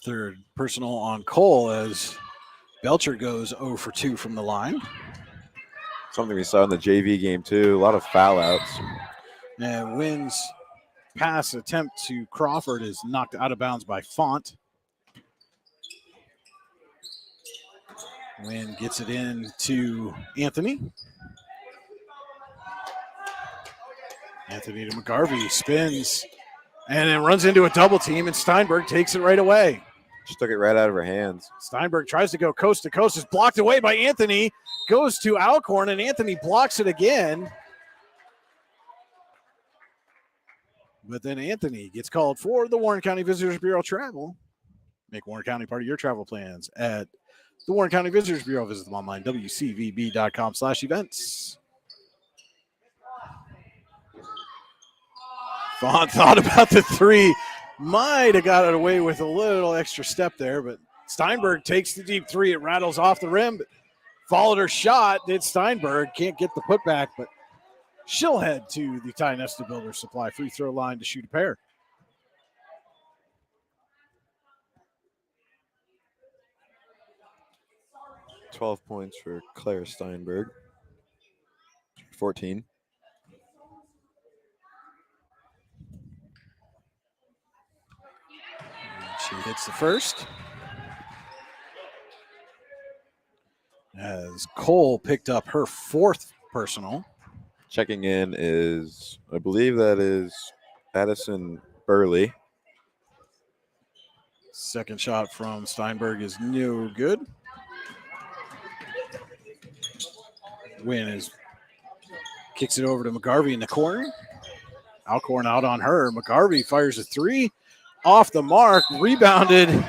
Third personal on Cole as Belcher goes 0 for 2 from the line. Something we saw in the JV game too. A lot of foul outs. And Wynn's pass attempt to Crawford is knocked out of bounds by Font. Wynn gets it in to Anthony. Anthony to McGarvey, spins, and then runs into a double team, and Steinberg takes it right away. Just took it right out of her hands. Steinberg tries to go coast to coast, is blocked away by Anthony, goes to Alcorn, and Anthony blocks it again. But then Anthony gets called for the Warren County Visitors Bureau travel. Make Warren County part of your travel plans at the Warren County Visitors Bureau. Visit them online, wcvb.com/events. Font thought about the three. Might have got it away with a little extra step there, but Steinberg takes the deep three. It rattles off the rim. Followed her shot. Did Steinberg. Can't get the putback, but she'll head to the Ty Nesta Builder Supply free throw line to shoot a pair. $12 points for Claire Steinberg. 14. She hits the first. As Cole picked up her 4th personal. Checking in is, I believe that is Addison Burley. Second shot from Steinberg is no good. Wynn kicks it over to McGarvey in the corner. Alcorn out on her. McGarvey fires a 3 off the mark, rebounded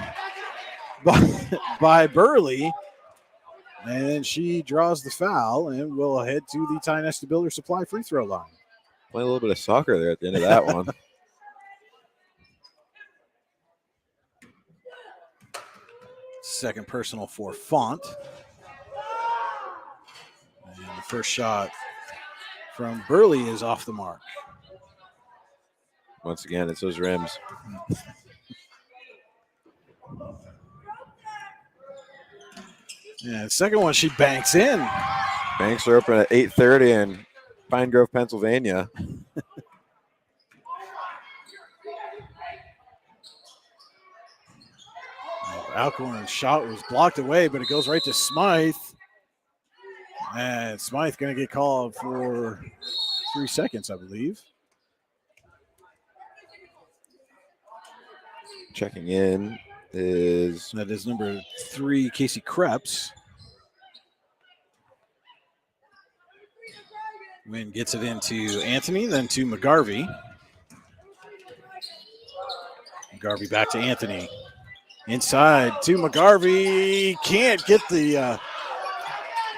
by Burley. And she draws the foul and will head to the Ty Nesta Builder Supply free throw line. Play a little bit of soccer there at the end of that one. Second personal for Font. And the first shot from Burley is off the mark. Once again, it's those rims. Yeah, the second one she banks in. Banks are open at 8:30 in Pine Grove, Pennsylvania. Alcorn's shot was blocked away, but it goes right to Smythe. And Smythe going to get called for 3 seconds, I believe. Checking in is That is number 3, Casey Krebs. Wynn gets it into Anthony, then to McGarvey. McGarvey back to Anthony. Inside to McGarvey. Can't get the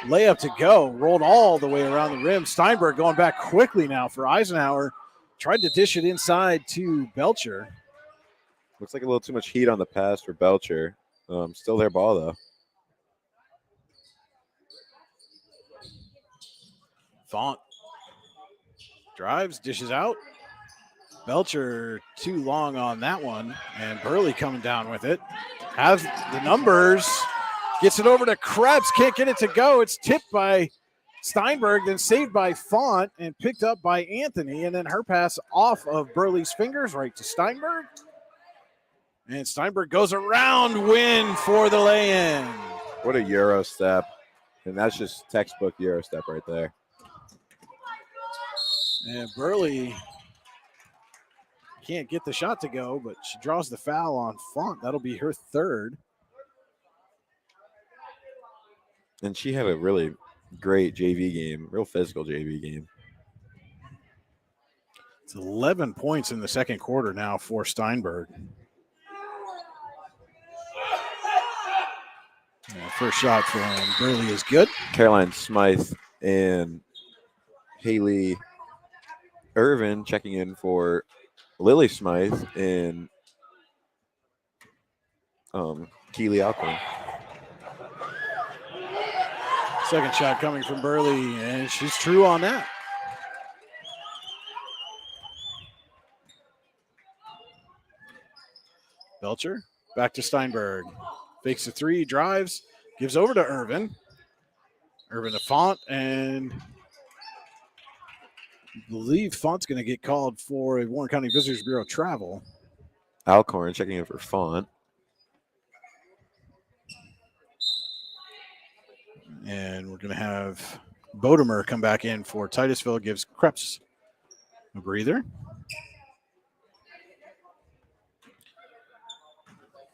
layup to go. Rolled all the way around the rim. Steinberg going back quickly now for Eisenhower. Tried to dish it inside to Belcher. looks like a little too much heat on the pass for Belcher. Still their ball though. Font drives, dishes out. Belcher too long on that one, and Burley coming down with it. Has the numbers, gets it over to Krebs, can't get it to go. It's tipped by Steinberg, then saved by Font and picked up by Anthony, and then her pass off of Burley's fingers right to Steinberg. And Steinberg goes around, Wynn for the lay-in. What a Euro step. And that's just textbook Euro step right there. And Burley can't get the shot to go, but she draws the foul on Font. That'll be her third. And she had a really great JV game, real physical JV game. It's 11 points in the second quarter now for Steinberg. First shot from Burley is good. Caroline Smythe and Haley Irvin checking in for Lily Smythe and Keely Alcorn. Second shot coming from Burley, and she's true on that. Belcher back to Steinberg. Fakes a three, drives, gives over to Irvin. Irvin to Font, and I believe Font's going to get called for a Warren County Visitors Bureau travel. Alcorn checking in for Font. And we're going to have Bodemer come back in for Titusville, gives Krebs a breather.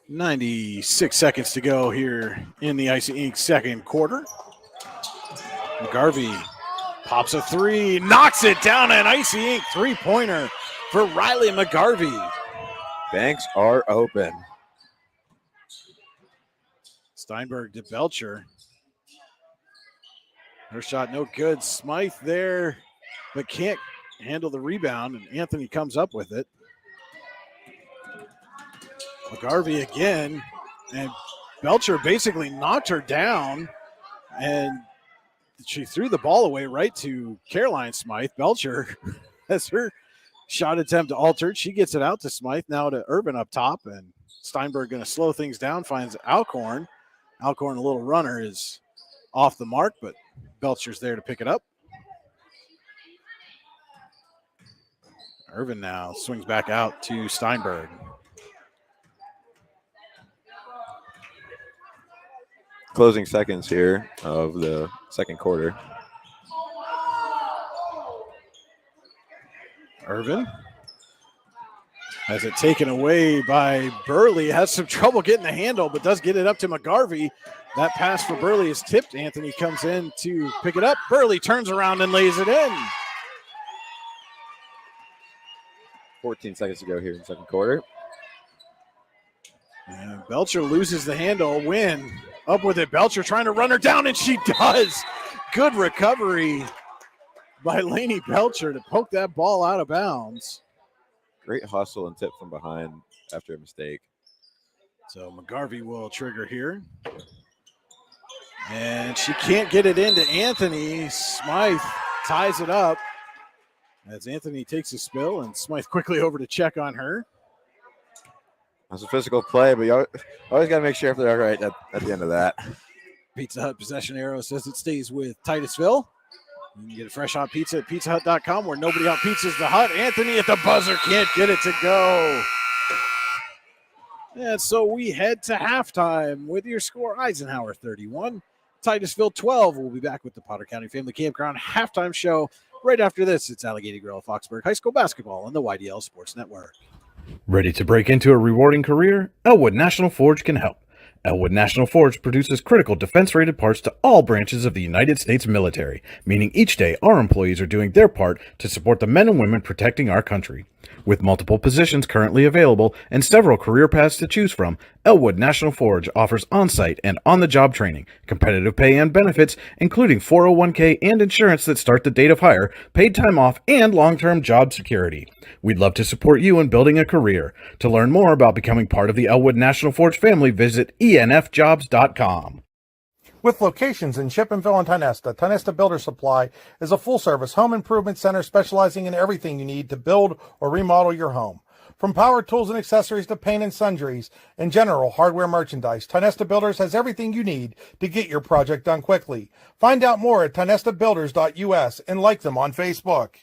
96 seconds to go here in the Icy Ink second quarter. McGarvey pops a three, knocks it down, an Icy Ink three-pointer for Riley McGarvey. Banks are open. Steinberg to Belcher. Her shot no good. Smythe there, but can't handle the rebound, and Anthony comes up with it. McGarvey again, and Belcher basically knocked her down, and she threw the ball away right to Caroline Smythe. Belcher has her shot attempt altered. She gets it out to Smythe, now to Urban up top, and Steinberg going to slow things down, finds Alcorn. Alcorn, a little runner, is off the mark, but Belcher's there to pick it up. Irvin now swings back out to Steinberg. Closing seconds here of the second quarter. Irvin has it taken away by Burley. Has some trouble getting the handle, but does get it up to McGarvey. That pass for Burley is tipped. Anthony comes in to pick it up. Burley turns around and lays it in. 14 seconds to go here in the second quarter. And Belcher loses the handle. Win up with it. Belcher trying to run her down, and she does. Good recovery by Lainey Belcher to poke that ball out of bounds. Great hustle and tip from behind after a mistake. So McGarvey will trigger here. And she can't get it into Anthony. Smythe ties it up as Anthony takes a spill, and Smythe quickly over to check on her. That's a physical play, but you always got to make sure if they're all right at the end of that. Pizza Hut possession arrow says it stays with Titusville. You can get a fresh hot pizza at pizzahut.com, where nobody out pizzas the hut. Anthony at the buzzer can't get it to go. And so we head to halftime with your score: Eisenhower 31, Titusville 12. We'll be back with the Potter County Family Campground halftime show right after this. It's Allegheny Grill, Foxburg High School basketball on the YDL Sports Network. Ready to break into a rewarding career? Elwood National Forge can help. Elwood National Forge produces critical defense-rated parts to all branches of the United States military, meaning each day our employees are doing their part to support the men and women protecting our country. With multiple positions currently available and several career paths to choose from, Elwood National Forge offers on-site and on-the-job training, competitive pay and benefits, including 401k and insurance that start the date of hire, paid time off, and long-term job security. We'd love to support you in building a career. To learn more about becoming part of the Elwood National Forge family, visit enfjobs.com. With locations in Chippenville and Tionesta, Tionesta Builder Supply is a full-service home improvement center specializing in everything you need to build or remodel your home. From power tools and accessories to paint and sundries and general hardware merchandise, Tionesta Builders has everything you need to get your project done quickly. Find out more at tionestabuilders.us and like them on Facebook.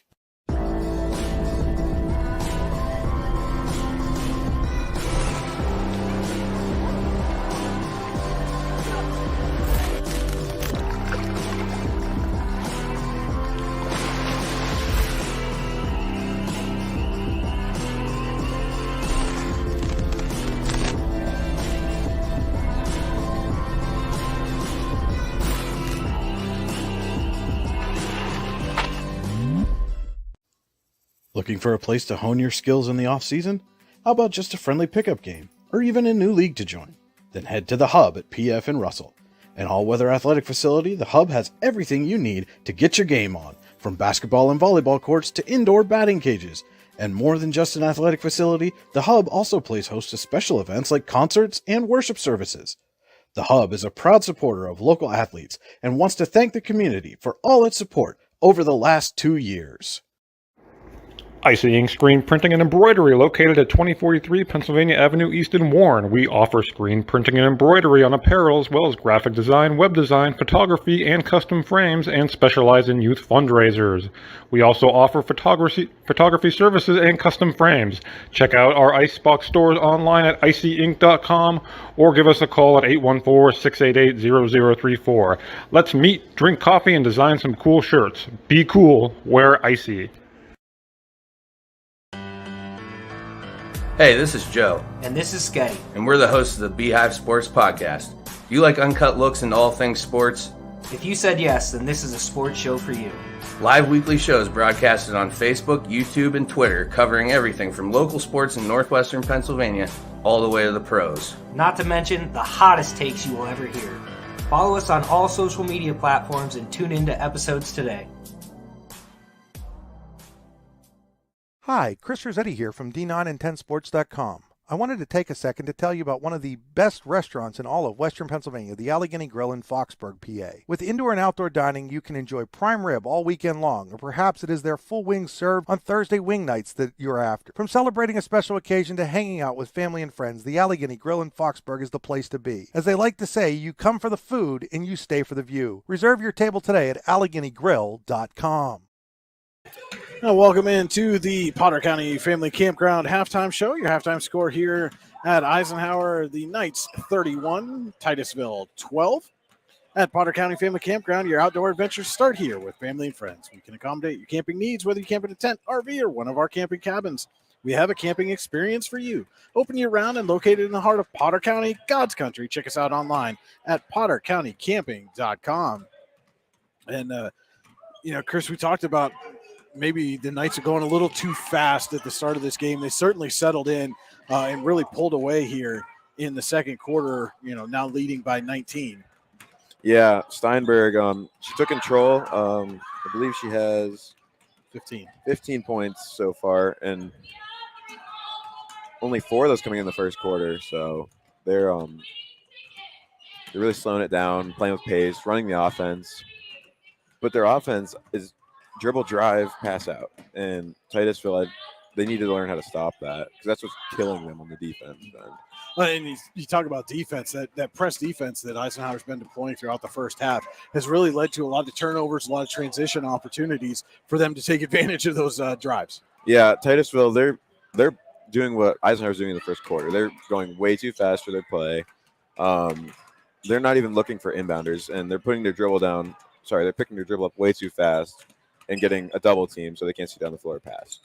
Looking for a place to hone your skills in the off-season? How about just a friendly pickup game, or even a new league to join? Then head to the Hub at PF in Russell. An all-weather athletic facility, the Hub has everything you need to get your game on, from basketball and volleyball courts to indoor batting cages. And more than just an athletic facility, the Hub also plays host to special events like concerts and worship services. The Hub is a proud supporter of local athletes and wants to thank the community for all its support over the last 2 years. IC Ink Screen Printing and Embroidery, located at 2043 Pennsylvania Avenue East in Warren. We offer screen printing and embroidery on apparel, as well as graphic design, web design, photography, and custom frames, and specialize in youth fundraisers. We also offer photography services and custom frames. Check out our Icebox stores online at icyink.com or give us a call at 814-688-0034. Let's meet, drink coffee, and design some cool shirts. Be cool, wear icy. Hey, this is Joe, And this is Sketty. and we're the hosts of the Beehive Sports Podcast. Do you like uncut looks into all things sports? If you said yes, then this is a sports show for you. Live weekly shows broadcasted on Facebook, YouTube, and Twitter, covering everything from local sports in northwestern Pennsylvania all the way to the pros. Not to mention the hottest takes you will ever hear. Follow us on all social media platforms and tune into episodes today. Hi, Chris Rossetti here from D9and10sports.com. I wanted to take a second to tell you about one of the best restaurants in all of Western Pennsylvania, the Allegheny Grill in Foxburg, PA. With indoor and outdoor dining, you can enjoy prime rib all weekend long, or perhaps it is their full wings served on Thursday wing nights that you're after. From celebrating a special occasion to hanging out with family and friends, the Allegheny Grill in Foxburg is the place to be. As they like to say, you come for the food and you stay for the view. Reserve your table today at AlleghenyGrill.com. Now, welcome into the Potter County Family Campground halftime show. Your halftime score here at Eisenhower, the Knights 31, Titusville 12. At Potter County Family Campground, your outdoor adventures start here with family and friends. We can accommodate your camping needs, whether you camp in a tent, RV, or one of our camping cabins. We have a camping experience for you. Open year-round and located in the heart of Potter County, God's country. Check us out online at pottercountycamping.com. And, Chris, we talked about maybe the Knights are going a little too fast at the start of this game. They certainly settled in and really pulled away here in the second quarter, now leading by 19. Yeah, Steinberg, she took control. I believe she has 15 points so far, and only 4 of those coming in the first quarter. So they're really slowing it down, playing with pace, running the offense. But their offense is dribble, drive, pass out. And Titusville, they need to learn how to stop that because that's what's killing them on the defense end. And you talk about defense, that press defense that Eisenhower's been deploying throughout the first half has really led to a lot of turnovers, a lot of transition opportunities for them to take advantage of those drives. Yeah, Titusville, they're doing what Eisenhower's doing in the first quarter. They're going way too fast for their play. They're not even looking for inbounders, and they're putting their dribble down. Sorry, they're picking their dribble up way too fast and getting a double team so they can't see down the floor pass.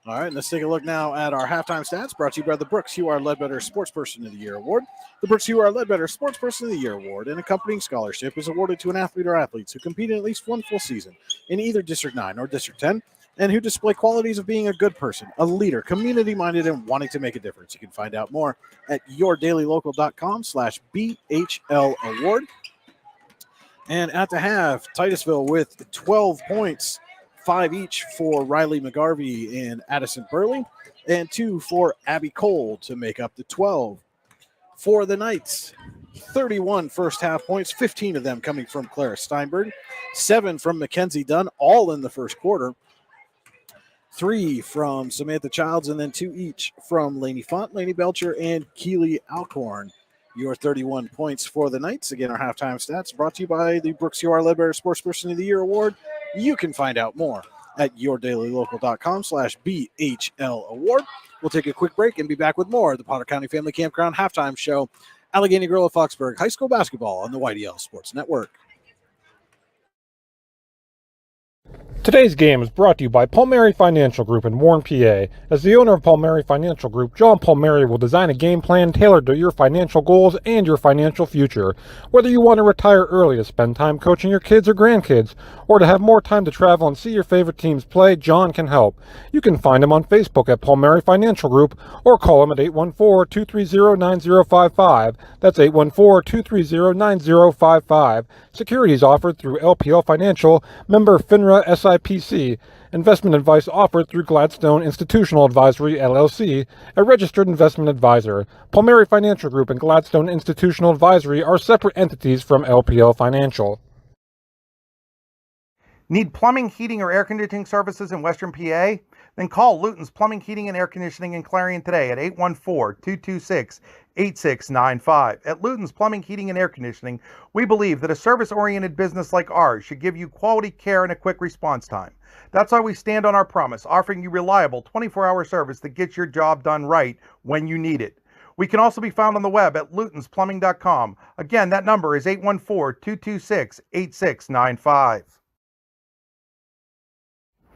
All right, let's take a look now at our halftime stats brought to you by the Brooks UR Ledbetter Sportsperson of the Year Award. The Brooks UR Ledbetter Sportsperson of the Year Award and accompanying scholarship is awarded to an athlete or athletes who compete in at least one full season in either District 9 or District 10 and who display qualities of being a good person, a leader, community-minded, and wanting to make a difference. You can find out more at yourdailylocal.com/BHL Award. And at the half, Titusville with 12 points, 5 each for Riley McGarvey and Addison Burley, and 2 for Abby Cole to make up the 12. For the Knights, 31 first half points, 15 of them coming from Clara Steinberg, 7 from Mackenzie Dunn, all in the first quarter, 3 from Samantha Childs, and then 2 each from Lainey Font, Lainey Belcher, and Keely Alcorn. Your 31 points for the Knights. Again, our halftime stats brought to you by the Brooks UR Ledbetter Sportsperson of the Year Award. You can find out more at yourdailylocal.com/BHL Award. We'll take a quick break and be back with more of the Potter County Family Campground halftime show. Allegheny Grill of Foxburg High School basketball on the YDL Sports Network. Today's game is brought to you by Palmieri Financial Group in Warren, PA. As the owner of Palmieri Financial Group, John Palmieri will design a game plan tailored to your financial goals and your financial future. Whether you want to retire early to spend time coaching your kids or grandkids, or to have more time to travel and see your favorite teams play, John can help. You can find him on Facebook at Palmieri Financial Group or call him at 814-230-9055. That's 814-230-9055. Securities offered through LPL Financial, member FINRA SIPC. Investment advice offered through Gladstone Institutional Advisory, LLC, a registered investment advisor. Palmieri Financial Group and Gladstone Institutional Advisory are separate entities from LPL Financial. Need plumbing, heating, or air conditioning services in Western PA? Then call Luton's Plumbing, Heating, and Air Conditioning in Clarion today at 814-226-8695. At Luton's Plumbing, Heating, and Air Conditioning, we believe that a service-oriented business like ours should give you quality care and a quick response time. That's why we stand on our promise, offering you reliable 24-hour service that gets your job done right when you need it. We can also be found on the web at lutonsplumbing.com. Again, that number is 814-226-8695.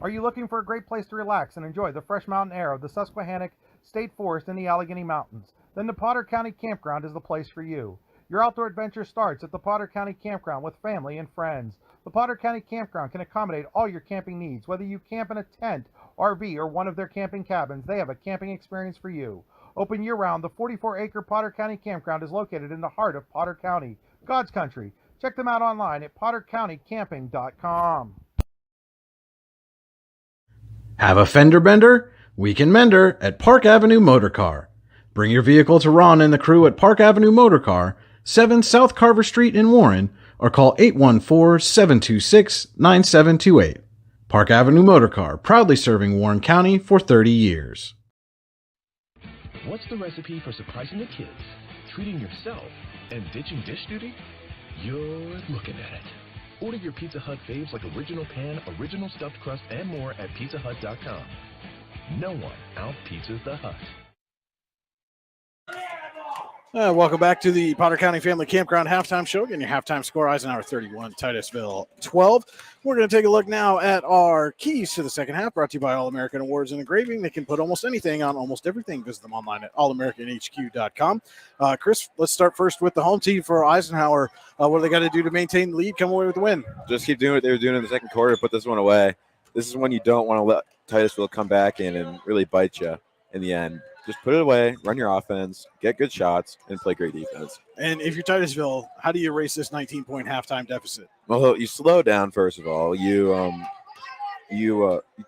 Are you looking for a great place to relax and enjoy the fresh mountain air of the Susquehannock State Forest in the Allegheny Mountains? Then the Potter County Campground is the place for you. Your outdoor adventure starts at the Potter County Campground with family and friends. The Potter County Campground can accommodate all your camping needs. Whether you camp in a tent, RV, or one of their camping cabins, they have a camping experience for you. Open year-round, the 44-acre Potter County Campground is located in the heart of Potter County, God's country. Check them out online at pottercountycamping.com. Have a fender bender? We can mend her at Park Avenue Motor Car. Bring your vehicle to Ron and the crew at Park Avenue Motor Car, 7 South Carver Street in Warren, or call 814-726-9728. Park Avenue Motor Car, proudly serving Warren County for 30 years. What's the recipe for surprising the kids, treating yourself, and ditching dish duty? You're looking at it. Order your Pizza Hut faves like original pan, original stuffed crust, and more at pizzahut.com. No one out-pizzas the Hut. Welcome back to the Potter County Family Campground Halftime Show. Again, your halftime score, Eisenhower 31, Titusville 12. We're going to take a look now at our keys to the second half, brought to you by All-American Awards and Engraving. They can put almost anything on almost everything. Visit them online at allamericanhq.com. Chris, let's start first with the home team for Eisenhower. What do they got to do to maintain the lead, come away with the win? Just keep doing what they were doing in the second quarter, put this one away. This is when you don't want to let Titusville come back in and really bite you in the end. Just put it away, run your offense, get good shots, and play great defense. And if you're Titusville, how do you erase this 19-point halftime deficit? Well, you slow down, first of all. You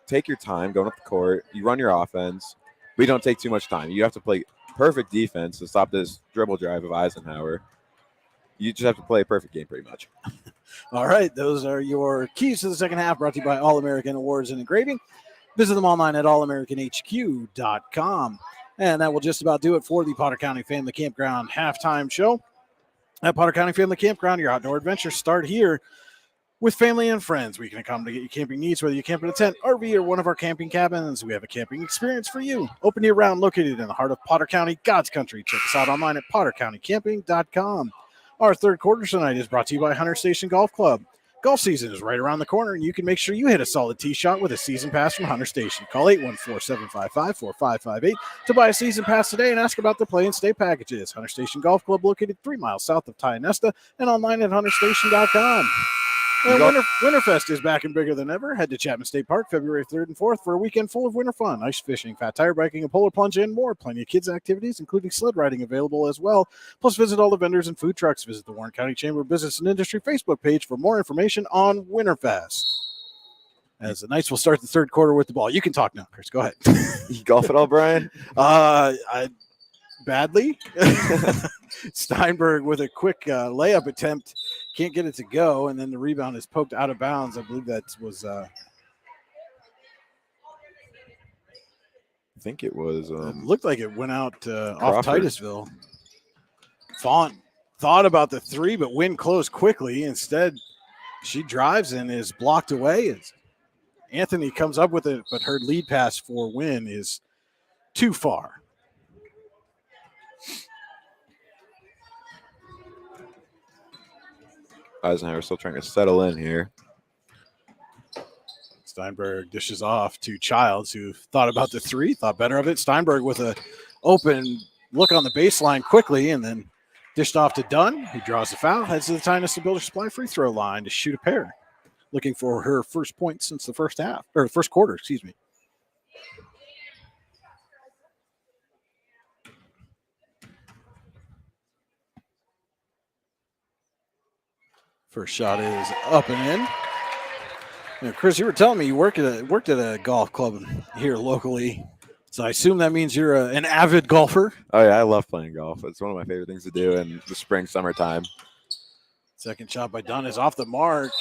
take your time going up the court. You run your offense. We don't take too much time. You have to play perfect defense to stop this dribble drive of Eisenhower. You just have to play a perfect game pretty much. All right, those are your keys to the second half, brought to you by All-American Awards and Engraving. Visit them online at allamericanhq.com. And that will just about do it for the Potter County Family Campground halftime show. At Potter County Family Campground, your outdoor adventures start here with family and friends. We can accommodate your camping needs, whether you camp in a tent, RV, or one of our camping cabins. We have a camping experience for you. Open year-round, located in the heart of Potter County, God's country. Check us out online at pottercountycamping.com. Our third quarter tonight is brought to you by Hunter Station Golf Club. Golf season is right around the corner, and you can make sure you hit a solid tee shot with a season pass from Hunter Station. Call 814-755-4558 to buy a season pass today and ask about the play and stay packages. Hunter Station Golf Club, located 3 miles south of Tionesta and online at hunterstation.com. And Winterfest is back and bigger than ever. Head to Chapman State Park February 3rd and 4th for a weekend full of winter fun. Ice fishing, fat tire biking, a polar plunge, and more. Plenty of kids' activities, including sled riding, available as well. Plus, visit all the vendors and food trucks. Visit the Warren County Chamber of Business and Industry Facebook page for more information on Winterfest. As the Knights will start the third quarter with the ball. You can talk now, Chris. Go ahead. You golf at all, Brian? Badly. Steinberg with a quick layup attempt. Can't get it to go, and then the rebound is poked out of bounds. I believe that was I think it was it looked like it went out off Titusville. Font thought about the three, but Wynn closed quickly. Instead, she drives and is blocked away. As Anthony comes up with it, but her lead pass for Wynn is too far. Eisenhower still trying to settle in here. Steinberg dishes off to Childs, who thought about the three, thought better of it. Steinberg with a open look on the baseline quickly, and then dished off to Dunn. He draws the foul, heads to the Tionesta Builder Supply free throw line to shoot a pair. Looking for her first point since the first quarter, excuse me. First shot is up and in. Now, Chris, you were telling me you worked at a golf club here locally, so I assume that means you're an avid golfer. Oh yeah, I love playing golf. It's one of my favorite things to do in the spring, summertime. Second shot by Dunn is off the mark,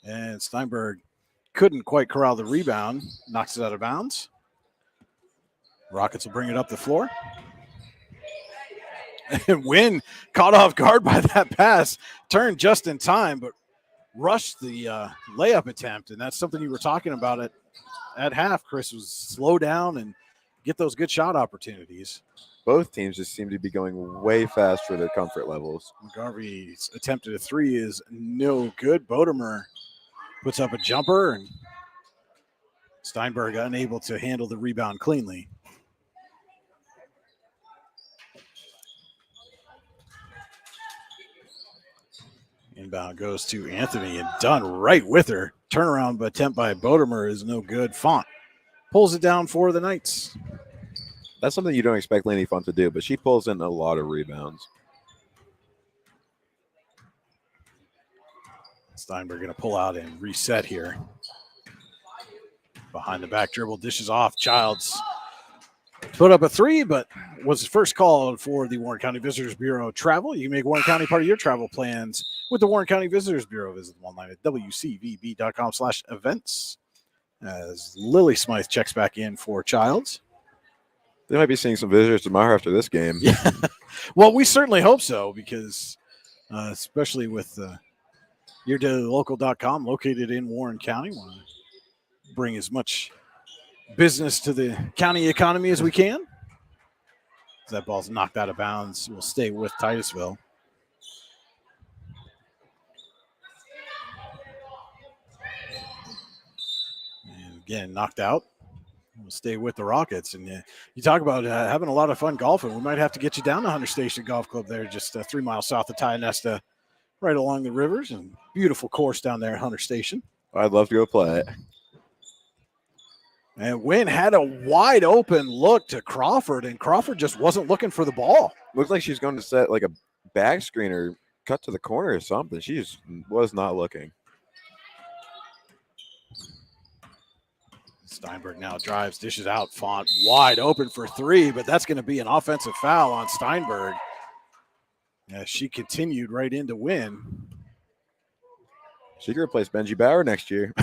and Steinberg couldn't quite corral the rebound. Knocks it out of bounds. Rockets will bring it up the floor. And Wynn, caught off guard by that pass, turned just in time, but rushed the layup attempt. And that's something you were talking about at half, Chris, was slow down and get those good shot opportunities. Both teams just seem to be going way fast for their comfort levels. McGarvey's attempt at a three is no good. Bodemer puts up a jumper, and Steinberg unable to handle the rebound cleanly. Inbound goes to Anthony, and Dunn right with her. Turnaround attempt by Bodemer is no good. Font pulls it down for the Knights. That's something you don't expect Laney Font to do, but she pulls in a lot of rebounds. Steinberg going to pull out and reset here. Behind the back dribble, dishes off. Childs put up a three, but was first called for the Warren County Visitors Bureau travel. You can make Warren County part of your travel plans with the Warren County Visitors Bureau. Visit them online at wcvb.com/events. As Lily Smythe checks back in for Childs. They might be seeing some visitors tomorrow after this game. Yeah. Well, we certainly hope so, because especially with yourdailylocal.com located in Warren County, want to bring as much business to the county economy as we can. That ball's knocked out of bounds. We'll stay with Titusville. And again, knocked out. We'll stay with the Rockets. And you talk about having a lot of fun golfing. We might have to get you down to Hunter Station Golf Club there, just 3 miles south of Tionesta, right along the rivers. And beautiful course down there at Hunter Station. I'd love to go play it. And Wynn had a wide open look to Crawford, and Crawford just wasn't looking for the ball. Looked like she was going to set like a back screen or cut to the corner or something. She just was not looking. Steinberg now drives, dishes out. Font wide open for 3, but that's going to be an offensive foul on Steinberg. As she continued right into Wynn. She could replace Benji Bauer next year.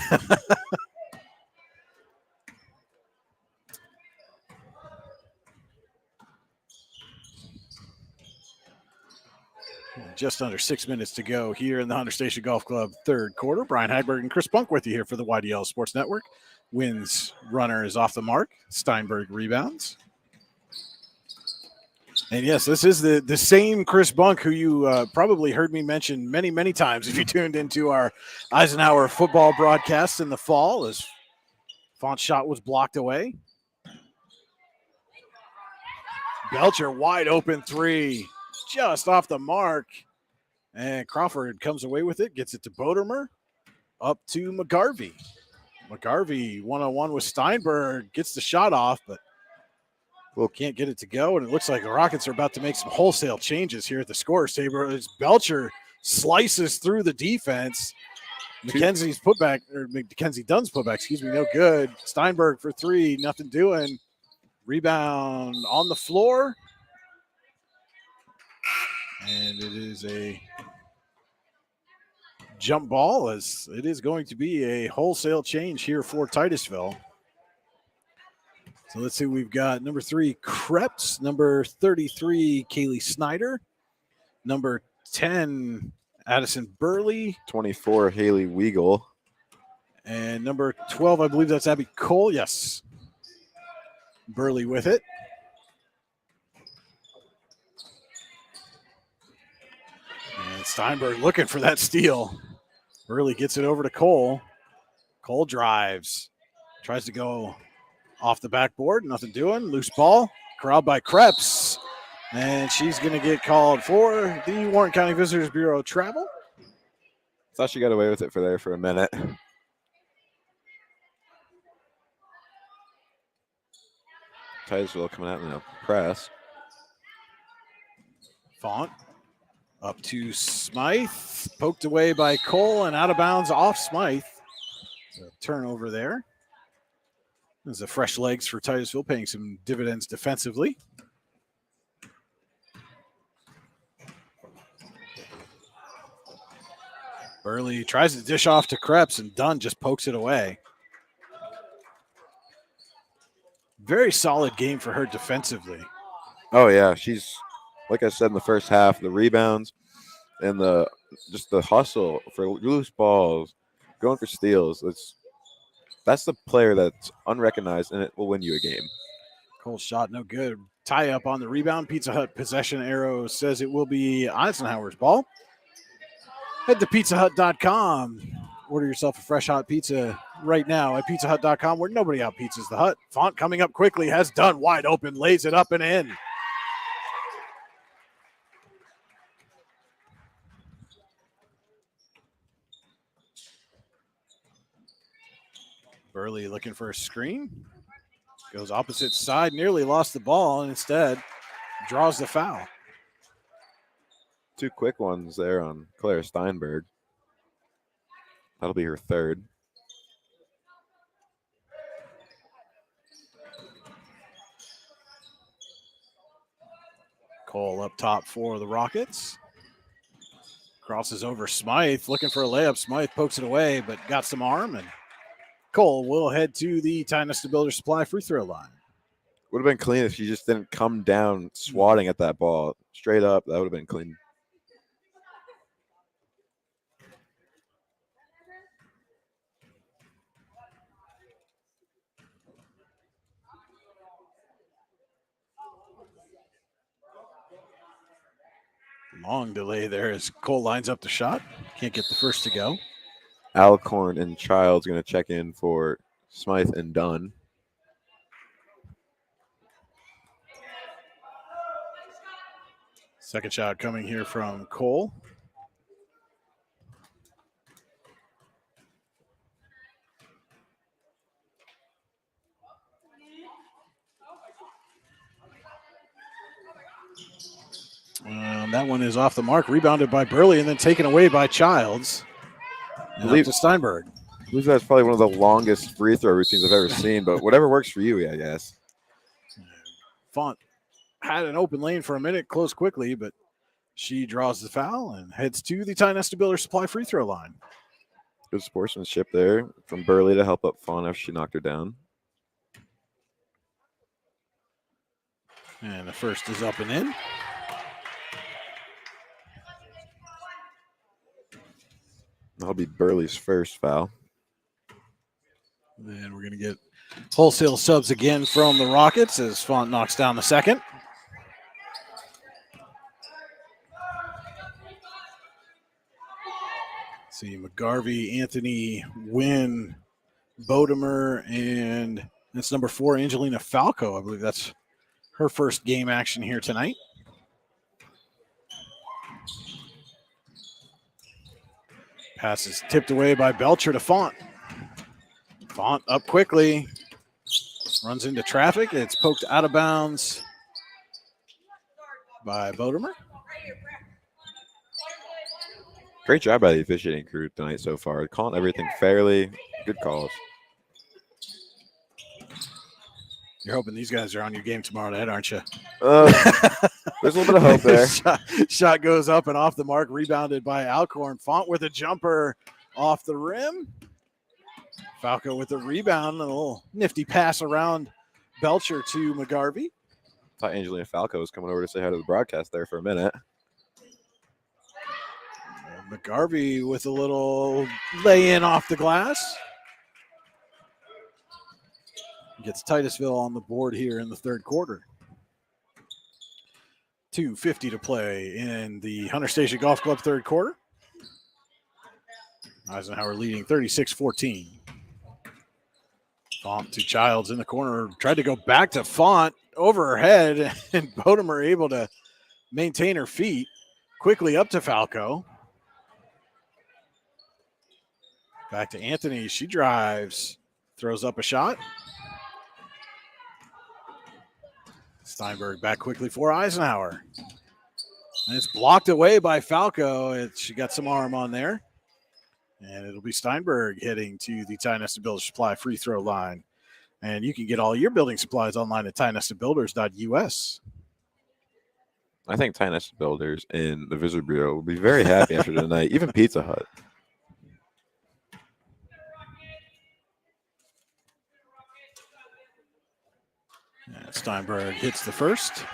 Just under 6 minutes to go here in the Hunter Station Golf Club third quarter. Brian Hagberg and Chris Bunk with you here for the YDL Sports Network. Wynn's runner is off the mark. Steinberg rebounds. And yes, this is the same Chris Bunk who you probably heard me mention many, many times if you tuned into our Eisenhower football broadcast in the fall, as Font's shot was blocked away. Belcher wide open 3, just off the mark. And Crawford comes away with it, gets it to Bodermer, up to McGarvey. McGarvey one-on-one with Steinberg, gets the shot off, but can't get it to go. And it looks like the Rockets are about to make some wholesale changes here at the scorer's table as Belcher slices through the defense. Mackenzie Dunn's putback, no good. Steinberg for 3, nothing doing. Rebound on the floor. And it is a jump ball, as it is going to be a wholesale change here for Titusville. So let's see, we've got number 3, Krebs, number 33, Kaylee Snyder, number 10, Addison Burley, 24, Haley Weigel, and number 12, I believe that's Abby Cole. Yes. Burley with it. And Steinberg looking for that steal. Burley gets it over to Cole. Cole drives. Tries to go off the backboard. Nothing doing. Loose ball. Corralled by Krebs. And she's going to get called for the Warren County Visitors Bureau travel. Thought she got away with it for a minute. Titusville coming out in a press. Font up to Smythe. Poked away by Cole and out of bounds off Smythe. So turnover there. There's a fresh legs for Titusville, paying some dividends defensively. Burley tries to dish off to Krebs, and Dunn just pokes it away. Very solid game for her defensively. Oh, yeah. She's, like I said in the first half, the rebounds and the hustle for loose balls, going for steals. That's the player that's unrecognized, and it will win you a game. Cole's shot, no good. Tie up on the rebound. Pizza Hut possession arrow says it will be Eisenhower's ball. Head to pizzahut.com. Order yourself a fresh hot pizza right now at pizzahut.com, where nobody outpizzas the Hut. Font coming up quickly, has Dunn wide open, lays it up and in. Burley looking for a screen. Goes opposite side, nearly lost the ball, and instead draws the foul. 2 quick ones there on Claire Steinberg. That'll be her third. Cole up top for the Rockets. Crosses over Smythe, looking for a layup. Smythe pokes it away, but got some arm, and Cole will head to the Titusville Builder Supply free throw line. Would have been clean if she just didn't come down swatting at that ball. Straight up, that would have been clean. Long delay there as Cole lines up the shot. Can't get the first to go. Alcorn and Child's going to check in for Smythe and Dunn. Second shot coming here from Cole. That one is off the mark, rebounded by Burley, and then taken away by Childs. And up to Steinberg. I believe that's probably one of the longest free throw routines I've ever seen, but whatever works for you, I guess. Font had an open lane for a minute, closed quickly, but she draws the foul and heads to the Titusville Builder Supply free throw line. Good sportsmanship there from Burley to help up Fawn after she knocked her down. And the first is up and in. That'll be Burley's first foul. Then we're going to get wholesale subs again from the Rockets as Font knocks down the second. See McGarvey, Anthony, Wynn, Bodemer, and that's number 4, Angelina Falco. I believe that's her first game action here tonight. Pass is tipped away by Belcher to Font. Font up quickly. Runs into traffic. It's poked out of bounds by Bodemer. Great job by the officiating crew tonight so far. Calling everything fairly. Good calls. You're hoping these guys are on your game tomorrow night, aren't you? There's a little bit of hope there. Shot goes up and off the mark, rebounded by Alcorn. Font with a jumper off the rim. Falco with a rebound, a little nifty pass around Belcher to McGarvey. Thought Angelina Falco was coming over to say hi to the broadcast there for a minute. McGarvey with a little lay-in off the glass. Gets Titusville on the board here in the third quarter. 2:50 to play in the Hunter Station Golf Club third quarter. Eisenhower leading 36-14. Font to Childs in the corner. Tried to go back to Font over her head, and Bodemer able to maintain her feet. Quickly up to Falco. Back to Anthony. She drives. Throws up a shot. Steinberg back quickly for Eisenhower. And it's blocked away by Falco. She got some arm on there. And it'll be Steinberg heading to the Titusville Builder Supply free throw line. And you can get all your building supplies online at titusvillebuilders.us. I think Titusville Builders in the Visitor Bureau will be very happy after tonight, even Pizza Hut. And Steinberg hits the first.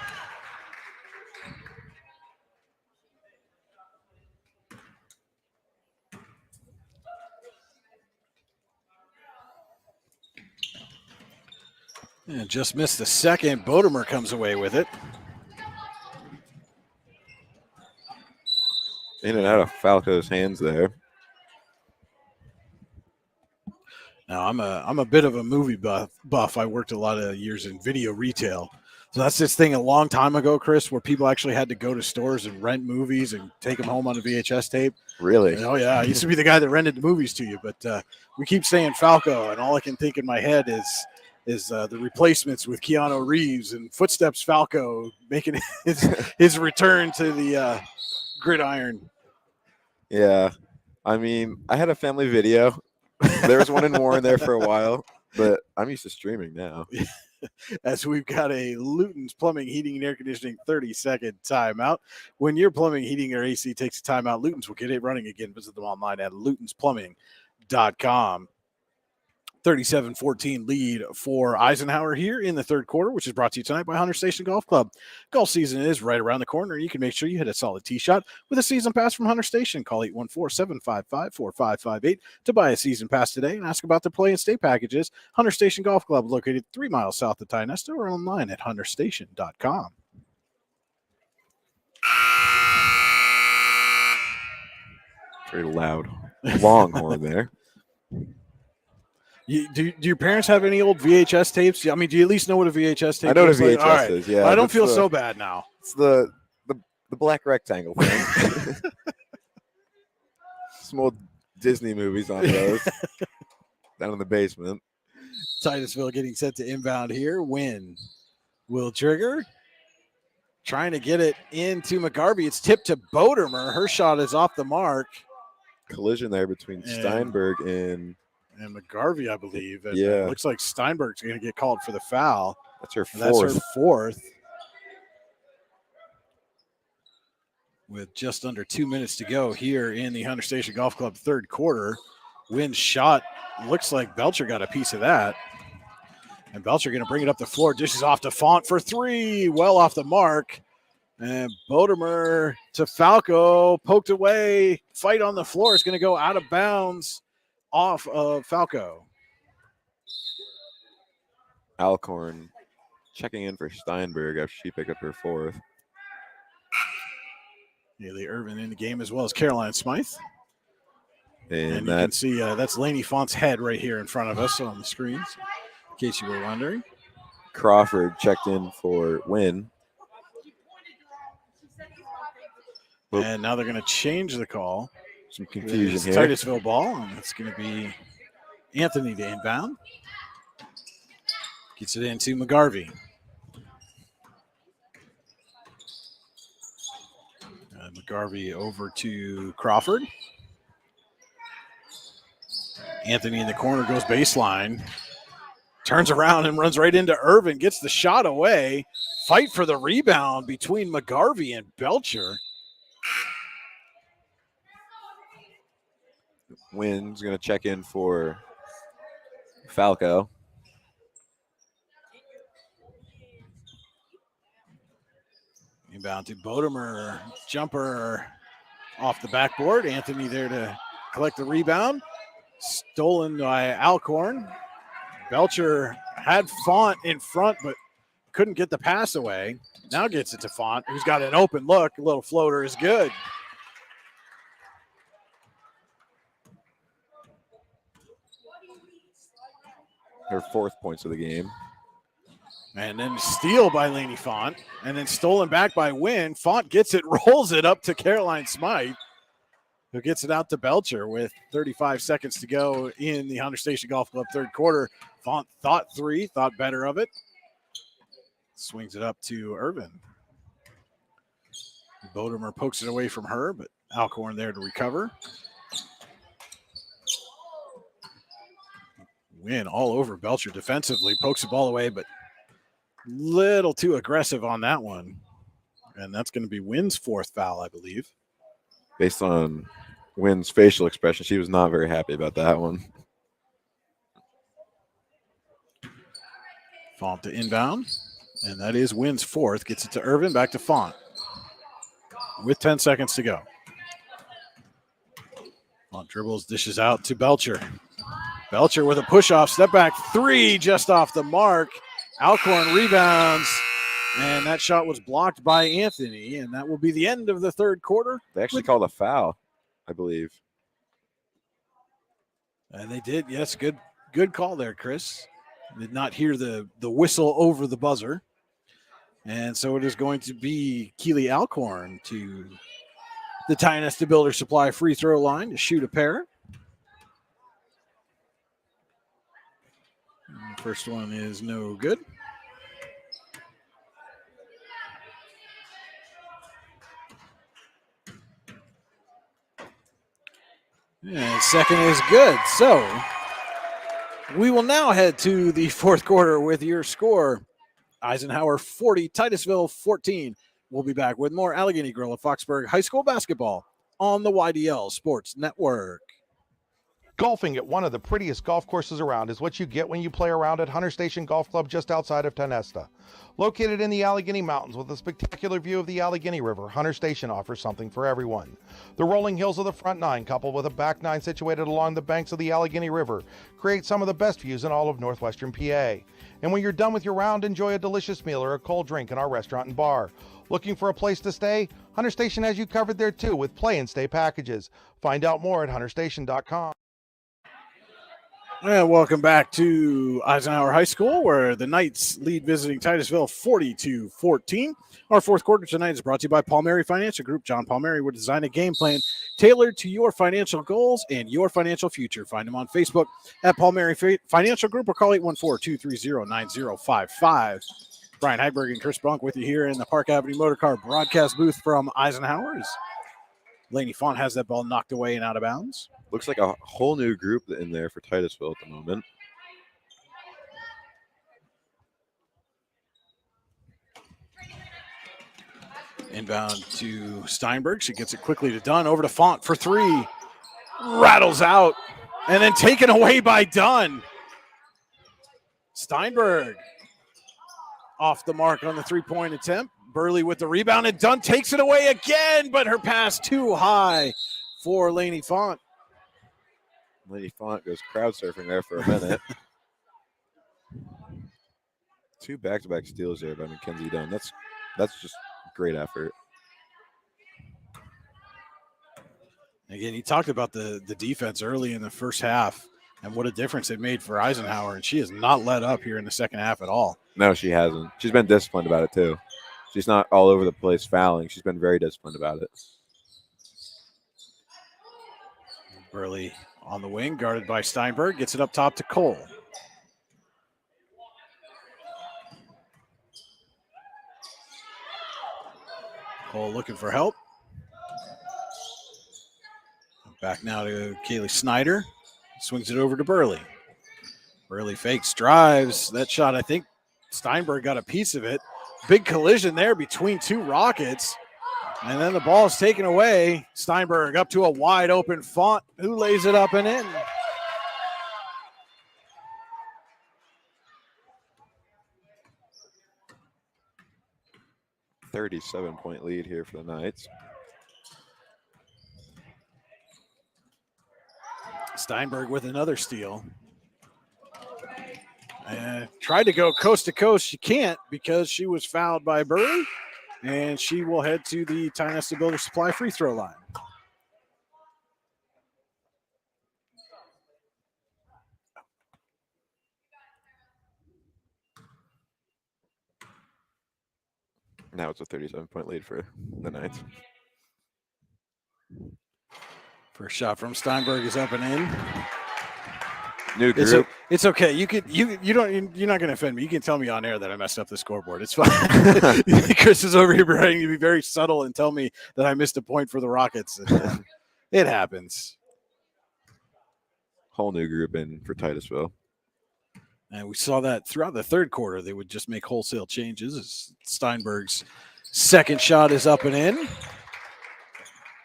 And just missed the second. Bodemer comes away with it. In and out of Falco's hands there. Now, I'm a bit of a movie buff. I worked a lot of years in video retail. So that's this thing a long time ago, Chris, where people actually had to go to stores and rent movies and take them home on a VHS tape. Really? Oh, yeah. I used to be the guy that rented the movies to you. But we keep saying Falco, and all I can think in my head is the replacements with Keanu Reeves and Footsteps Falco making his return to the gridiron. Yeah. I mean, I had a family video. There was one in Warren there for a while, but I'm used to streaming now. as we've got a Luton's Plumbing, Heating, and Air Conditioning 30-second timeout. When your plumbing, heating, or AC takes a timeout, Luton's will get it running again. Visit them online at lutonsplumbing.com. 37-14 lead for Eisenhower here in the third quarter, which is brought to you tonight by Hunter Station Golf Club. Golf season is right around the corner, and you can make sure you hit a solid tee shot with a season pass from Hunter Station. Call 814-755-4558 to buy a season pass today and ask about their play and stay packages. Hunter Station Golf Club, located 3 miles south of Titusville, or online at hunterstation.com. Very loud longhorn there. Do your parents have any old VHS tapes? I mean, do you at least know what a VHS tape is? I know what a VHS Like? is, yeah. I don't feel so bad now. It's the black rectangle thing. Some old Disney movies on those down in the basement. Titusville getting set to inbound here. Win will trigger. Trying to get it into McGarvey. It's tipped to Bodermer. Her shot is off the mark. Collision there between Steinberg and McGarvey, I believe. And yeah. It looks like Steinberg's going to get called for the foul. That's her fourth. That's her fourth. With just under 2 minutes to go here in the Hunter Station Golf Club third quarter. Win shot. Looks like Belcher got a piece of that. And Belcher going to bring it up the floor. Dishes off to Font for three. Well off the mark. And Bodermer to Falco. Poked away. Fight on the floor. Is going to go out of bounds off of Falco. Alcorn checking in for Steinberg after she picked up her fourth. Haley Irvin in the game as well as Caroline Smythe. And you can see that's Laney Font's head right here in front of us on the screens, in case you were wondering. Crawford checked in for Win. And now they're going to change the call. Some confusion here. Titusville ball, and it's going to be Anthony to inbound. Gets it into McGarvey. McGarvey over to Crawford. Anthony in the corner goes baseline. Turns around and runs right into Irvin. Gets the shot away. Fight for the rebound between McGarvey and Belcher. Wynn's going to check in for Falco. Inbound to Bodermer. Jumper off the backboard. Anthony there to collect the rebound. Stolen by Alcorn. Belcher had Font in front, but couldn't get the pass away. Now gets it to Font, who's got an open look. A little floater is good. Her fourth points of the game. And then steal by Laney Font. And then stolen back by Wynn. Font gets it, rolls it up to Caroline Smythe, who gets it out to Belcher with 35 seconds to go in the Hunter Station Golf Club third quarter. Font thought three, thought better of it. Swings it up to Irvin. Bodermer pokes it away from her, but Alcorn there to recover. Win all over Belcher defensively. Pokes the ball away, but little too aggressive on that one. And that's going to be Wynn's fourth foul, I believe. Based on Wynn's facial expression, she was not very happy about that one. Font to inbound. And that is Wynn's fourth. Gets it to Irvin, back to Font. With 10 seconds to go. Font dribbles, dishes out to Belcher. Belcher with a push-off, step-back three just off the mark. Alcorn rebounds, and that shot was blocked by Anthony, and that will be the end of the third quarter. They actually called a foul, I believe. And they did, yes, good call there, Chris. Did not hear the whistle over the buzzer. And so it is going to be Keely Alcorn to the Titusville Builder Supply free throw line to shoot a pair. First one is no good. And second is good. So We will now head to the fourth quarter with your score. Eisenhower 40, Titusville 14. We'll be back with more Allegheny Grill and Foxburg High School basketball on the YDL Sports Network. Golfing at one of the prettiest golf courses around is what you get when you play around at Hunter Station Golf Club just outside of Tonesta. Located in the Allegheny Mountains with a spectacular view of the Allegheny River, Hunter Station offers something for everyone. The rolling hills of the front nine, coupled with a back nine situated along the banks of the Allegheny River, create some of the best views in all of northwestern PA. And when you're done with your round, enjoy a delicious meal or a cold drink in our restaurant and bar. Looking for a place to stay? Hunter Station has you covered there too with play and stay packages. Find out more at hunterstation.com. And welcome back to Eisenhower High School, where the Knights lead visiting Titusville 40-14. Our fourth quarter tonight is brought to you by Palmieri Financial Group. John Palmieri will design a game plan tailored to your financial goals and your financial future. Find him on Facebook at Palmieri Financial Group or call 814-230-9055. Brian Heiberg and Chris Bunk with you here in the Park Avenue Motor Car broadcast booth from Eisenhower. Laney Font has that ball knocked away and out of bounds. Looks like a whole new group in there for Titusville at the moment. Inbound to Steinberg. She gets it quickly to Dunn. Over to Font for three. Rattles out. And then taken away by Dunn. Steinberg off the mark on the three-point attempt. Burley with the rebound, and Dunn takes it away again, but her pass too high for Laney Font. Lady Font goes crowd surfing there for a minute. Two back-to-back steals there by Mackenzie Dunn. That's just great effort. Again, he talked about the defense early in the first half and what a difference it made for Eisenhower, and she has not let up here in the second half at all. No, she hasn't. She's been disciplined about it too. She's not all over the place fouling. She's been very disciplined about it. Burley on the wing, guarded by Steinberg, gets it up top to Cole. Cole looking for help. Back now to Kaylee Snyder. Swings it over to Burley. Burley fakes, drives. That shot, I think Steinberg got a piece of it. Big collision there between two Rockets. And then the ball is taken away. Steinberg up to a wide open Font, who lays it up and in. .37 lead here for the Knights. Steinberg with another steal. Tried to go coast to coast. She can't because she was fouled by Burley. And she will head to the Tionesta Builder Supply free throw line. Now it's a 37-point lead for the Knights. First shot from Steinberg is up and in. New group. It's okay. You're not going to offend me. You can tell me on air that I messed up the scoreboard. It's fine. Chris is over here trying to be very subtle and tell me that I missed a point for the Rockets. It happens. Whole new group in for Titusville. And we saw that throughout the third quarter. They would just make wholesale changes. Steinberg's second shot is up and in.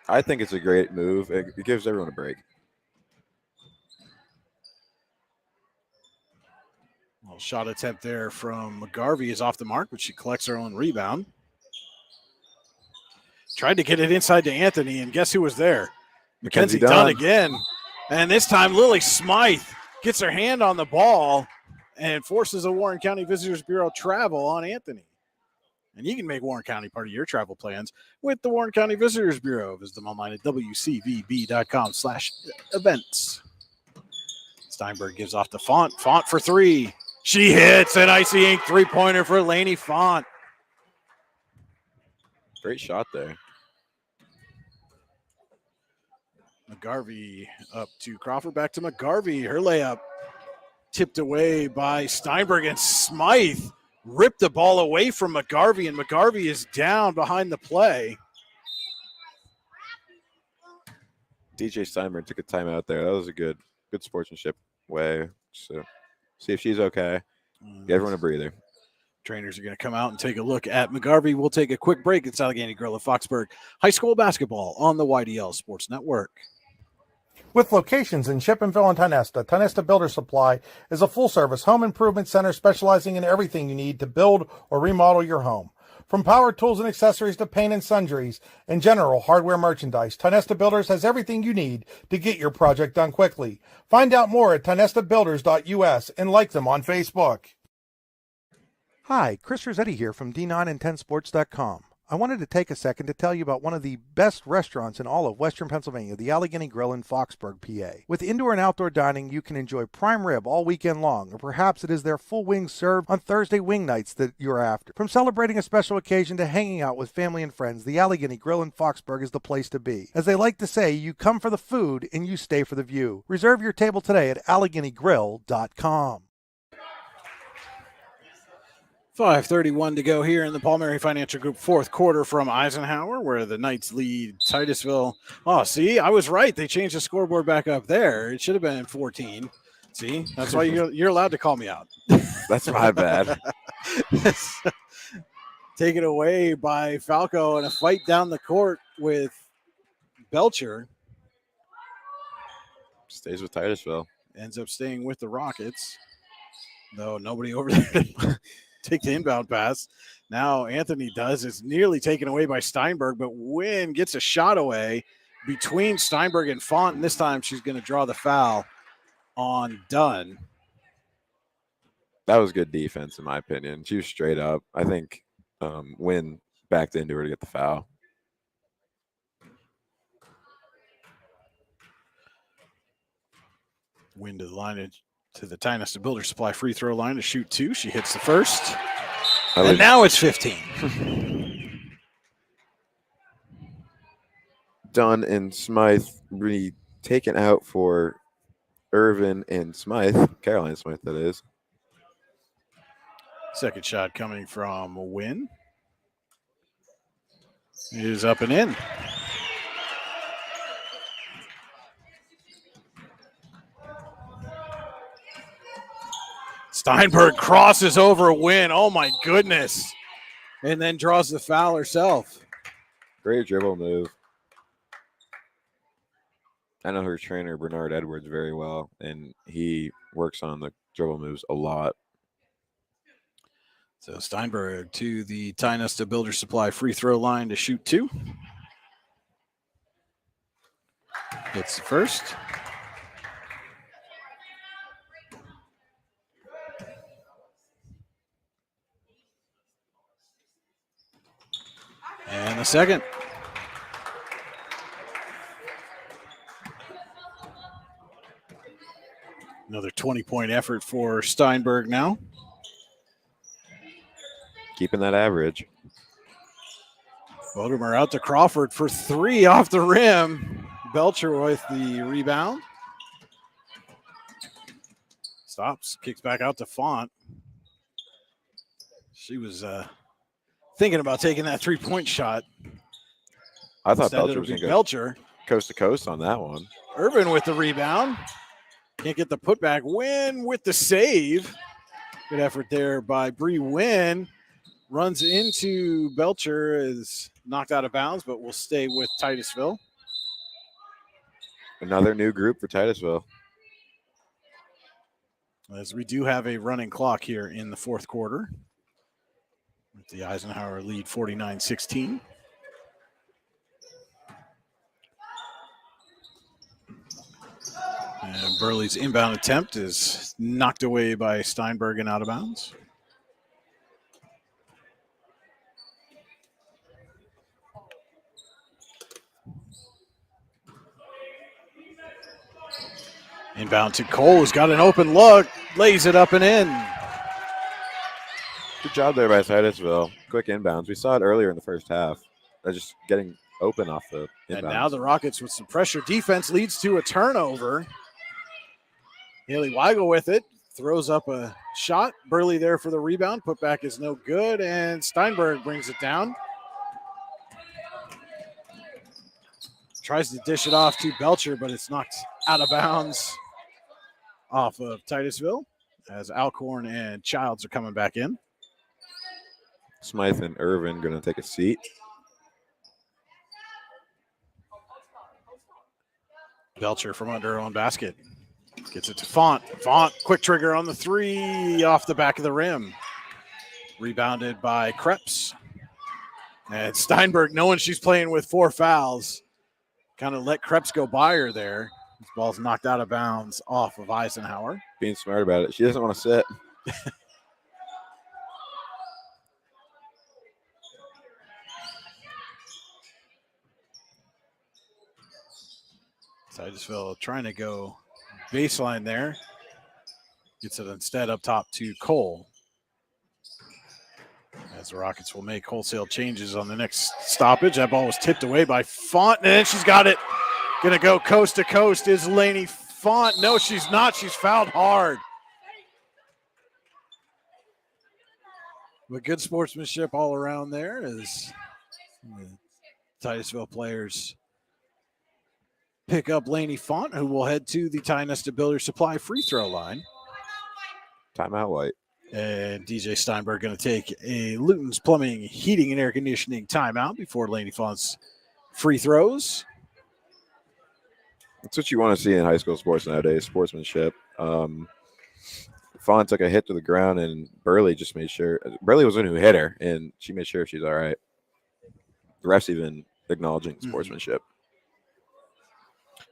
I think it's a great move. It gives everyone a break. Well, shot attempt there from McGarvey is off the mark, but she collects her own rebound. Tried to get it inside to Anthony, and guess who was there? Mackenzie Dunn again. And this time Lily Smythe gets her hand on the ball and forces a Warren County Visitors Bureau travel on Anthony. And you can make Warren County part of your travel plans with the Warren County Visitors Bureau. Visit them online at wcvb.com/events. Steinberg gives off to Font. Font for three. She hits an Icy Ink three-pointer for Laney Font. Great shot there. McGarvey up to Crawford. Back to McGarvey. Her layup tipped away by Steinberg, and Smythe ripped the ball away from McGarvey, and McGarvey is down behind the play. DJ Steinberg took a timeout there. That was a good sportsmanship way So see if she's okay. Give everyone a breather. Trainers are going to come out and take a look at McGarvey. We'll take a quick break. It's Allegheny Grill of Foxburg High School basketball on the YDL Sports Network. With locations in Chippenville and Tionesta, Tionesta Builder Supply is a full-service home improvement center specializing in everything you need to build or remodel your home. From power tools and accessories to paint and sundries and general hardware merchandise, Tionesta Builders has everything you need to get your project done quickly. Find out more at tionestabuilders.us and like them on Facebook. Hi, Chris Rossetti here from D9and10sports.com. I wanted to take a second to tell you about one of the best restaurants in all of Western Pennsylvania, the Allegheny Grill in Foxburg, PA. With indoor and outdoor dining, you can enjoy prime rib all weekend long, or perhaps it is their full wings served on Thursday wing nights that you're after. From celebrating a special occasion to hanging out with family and friends, the Allegheny Grill in Foxburg is the place to be. As they like to say, you come for the food and you stay for the view. Reserve your table today at AlleghenyGrill.com. 5:31 to go here in the Palmieri Financial Group fourth quarter from Eisenhower, where the Knights lead Titusville. Oh, see, I was right. They changed the scoreboard back up there. It should have been 14. See, that's why you're allowed to call me out. That's my bad. Taken away by Falco in a fight down the court with Belcher. Stays with Titusville. Ends up staying with the Rockets, though nobody over there to take the inbound pass. Now Anthony does. It's nearly taken away by Steinberg, but Wynn gets a shot away between Steinberg and Font, and this time she's going to draw the foul on Dunn. That was good defense, in my opinion. She was straight up. I think Wynn backed into her to get the foul. Wynn to the line, to the Tionesta Builder Supply free throw line to shoot two. She hits the first. And now it's 15. Dunn and Smythe really taken out for Irvin and Smythe. Caroline Smythe, that is. Second shot coming from Wynn. It is up and in. Steinberg crosses over Wynn. Oh, my goodness. And then draws the foul herself. Great dribble move. I know her trainer, Bernard Edwards, very well, and he works on the dribble moves a lot. So Steinberg to the Tionesta Builder Supply free throw line to shoot two. Hits the first. And the second. Another 20-point effort for Steinberg now. Keeping that average. Vodemer out to Crawford for three off the rim. Belcher with the rebound. Stops, kicks back out to Font. She was thinking about taking that three-point shot. I thought Instead, Belcher it'll was be going to go Belcher. coast to coast on that one. Irvin with the rebound. Can't get the putback. Wynn with the save. Good effort there by Bree Wynn. Runs into Belcher, is knocked out of bounds, but will stay with Titusville. Another new group for Titusville. As we do have a running clock here in the fourth quarter. With the Eisenhower lead 49-16. And Burley's inbound attempt is knocked away by Steinberg and out of bounds. Inbound to Cole, who's got an open look, lays it up and in. Good job there by Titusville. Quick inbounds. We saw it earlier in the first half. They're just getting open off the inbounds. And now the Rockets with some pressure defense leads to a turnover. Haley Weigel with it, throws up a shot. Burley there for the rebound. Putback is no good, and Steinberg brings it down. Tries to dish it off to Belcher, but it's knocked out of bounds off of Titusville as Alcorn and Childs are coming back in. Smythe and Irvin going to take a seat. Belcher from under her own basket. Gets it to Font. Font, quick trigger on the three off the back of the rim. Rebounded by Krebs. And Steinberg, knowing she's playing with 4 fouls, kind of let Krebs go by her there. This ball's knocked out of bounds off of Eisenhower. Being smart about it. She doesn't want to sit. Titusville trying to go baseline there. Gets it instead up top to Cole. As the Rockets will make wholesale changes on the next stoppage. That ball was tipped away by Font, and then she's got it. Going to go coast to coast is Lainey Font. No, she's not. She's fouled hard. But good sportsmanship all around there as the Titusville players pick up Lainey Font, who will head to the Ty Nesta Builder Supply free throw line. Timeout, White. And DJ Steinberg going to take a Luton's Plumbing, Heating, and Air Conditioning timeout before Lainey Font's free throws. That's what you want to see in high school sports nowadays, sportsmanship. Font took a hit to the ground, and Burley just made sure. Burley was the one who hit her, and she made sure she's all right. The refs even acknowledging sportsmanship.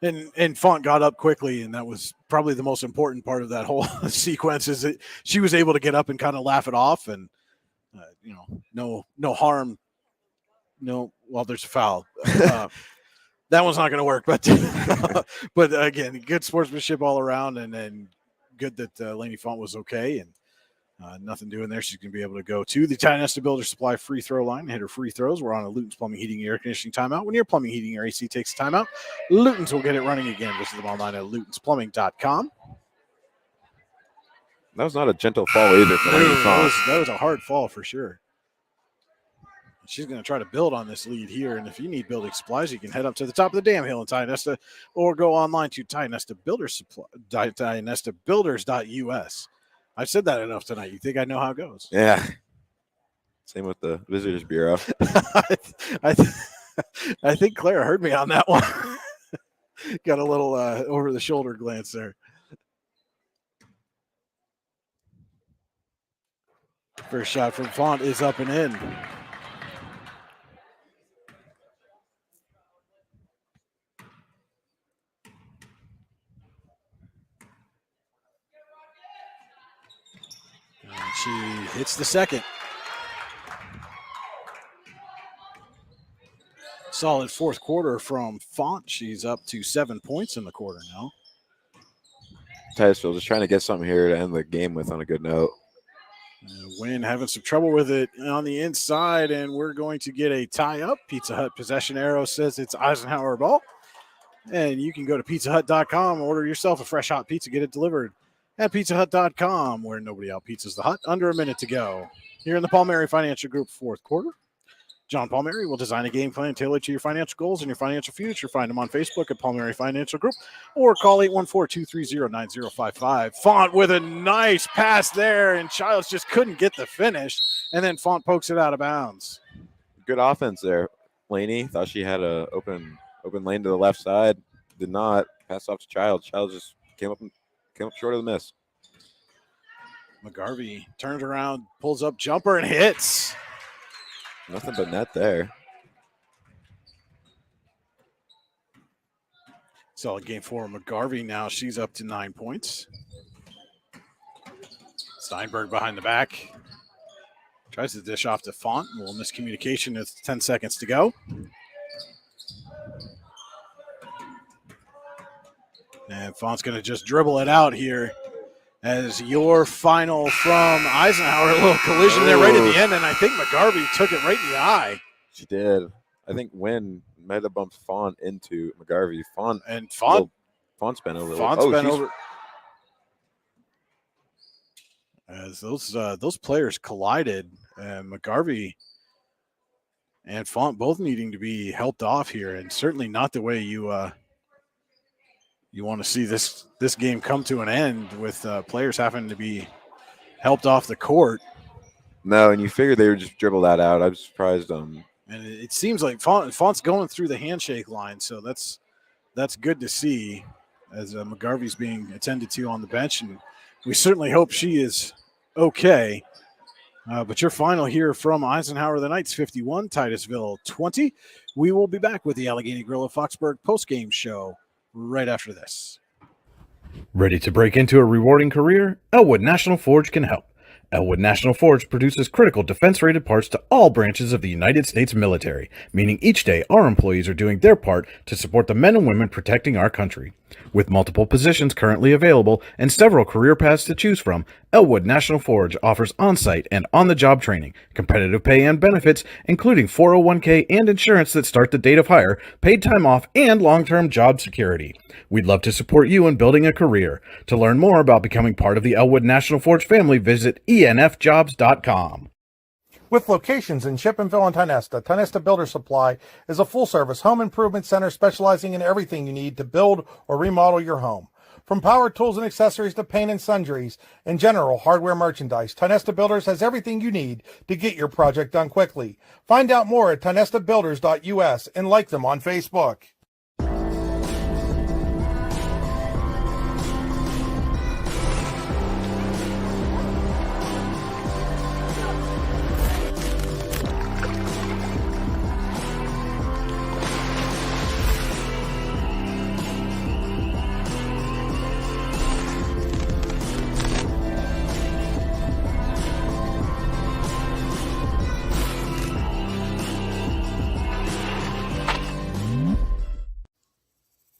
And Font got up quickly, and that was probably the most important part of that whole sequence is that she was able to get up and kind of laugh it off, and no harm. No, well, there's a foul. That one's not going to work, but again, good sportsmanship all around, and good that Lainey Font was okay, and nothing doing there. She's going to be able to go to the Ty Nesta Builder Supply free throw line and hit her free throws. We're on a Luton's Plumbing, Heating, Air Conditioning timeout. When your plumbing, heating, or AC takes a timeout, Luton's will get it running again. Visit them online at lutonsplumbing.com. That was not a gentle fall either for Lainey Font. That was a hard fall for sure. She's going to try to build on this lead here, and if you need building supplies, you can head up to the top of the Dam Hill in Ty Nesta, or go online to Ty Nesta Builders Supply, TyNestaBuilders.us. I've said that enough tonight. You think I know how it goes? Yeah. Same with the Visitors Bureau. I think Claire heard me on that one. Got a little over-the-shoulder glance there. First shot from Font is up and in. And she hits the second. Solid fourth quarter from Font. She's up to 7 points in the quarter now. Titusville just trying to get something here to end the game with on a good note. Wynn having some trouble with it on the inside, and we're going to get a tie-up. Pizza Hut possession arrow says it's Eisenhower ball. And you can go to pizzahut.com, order yourself a fresh hot pizza, get it delivered at pizzahut.com, where nobody out-pizzas the hut. Under a minute to go. Here in the Palmieri Financial Group fourth quarter. John Palmieri will design a game plan tailored to your financial goals and your financial future. Find him on Facebook at Palmieri Financial Group or call 814-230-9055. Font with a nice pass there, and Childs just couldn't get the finish, and then Font pokes it out of bounds. Good offense there. Lainey thought she had a open lane to the left side. Did not. Pass off to Childs. Childs just came up short of the miss. McGarvey turns around, pulls up jumper, and hits. Nothing but net there. Solid game for McGarvey now. She's up to 9 points. Steinberg behind the back. Tries to dish off to Font. A little miscommunication with 10 seconds to go. And Font's going to just dribble it out here as your final from Eisenhower. A little collision there right at the end, and I think McGarvey took it right in the eye. She did. I think Wynn might have bumped Font into McGarvey. Font's bent over. Font's bent over. As those players collided, and McGarvey and Font both needing to be helped off here, and certainly not the way you you want to see this game come to an end with players having to be helped off the court. No, and you figured they would just dribble that out. I'm surprised. And it seems like Font's going through the handshake line, so that's good to see as McGarvey's being attended to on the bench, and we certainly hope she is okay. But your final here from Eisenhower, the Knights 51, Titusville 20. We will be back with the Allegheny Grill of Foxburg postgame show right after this. Ready to break into a rewarding career? Elwood National Forge can help. Elwood National Forge produces critical defense-rated parts to all branches of the United States military, meaning each day our employees are doing their part to support the men and women protecting our country. With multiple positions currently available and several career paths to choose from, Elwood National Forge offers on-site and on-the-job training, competitive pay and benefits, including 401k and insurance that start the date of hire, paid time off, and long-term job security. We'd love to support you in building a career. To learn more about becoming part of the Elwood National Forge family, visit enfjobs.com. With locations in Shippenville and Tionesta Builder Supply is a full-service home improvement center specializing in everything you need to build or remodel your home. From power tools and accessories to paint and sundries and general hardware merchandise, Tionesta Builders has everything you need to get your project done quickly. Find out more at tionestabuilders.us and like them on Facebook.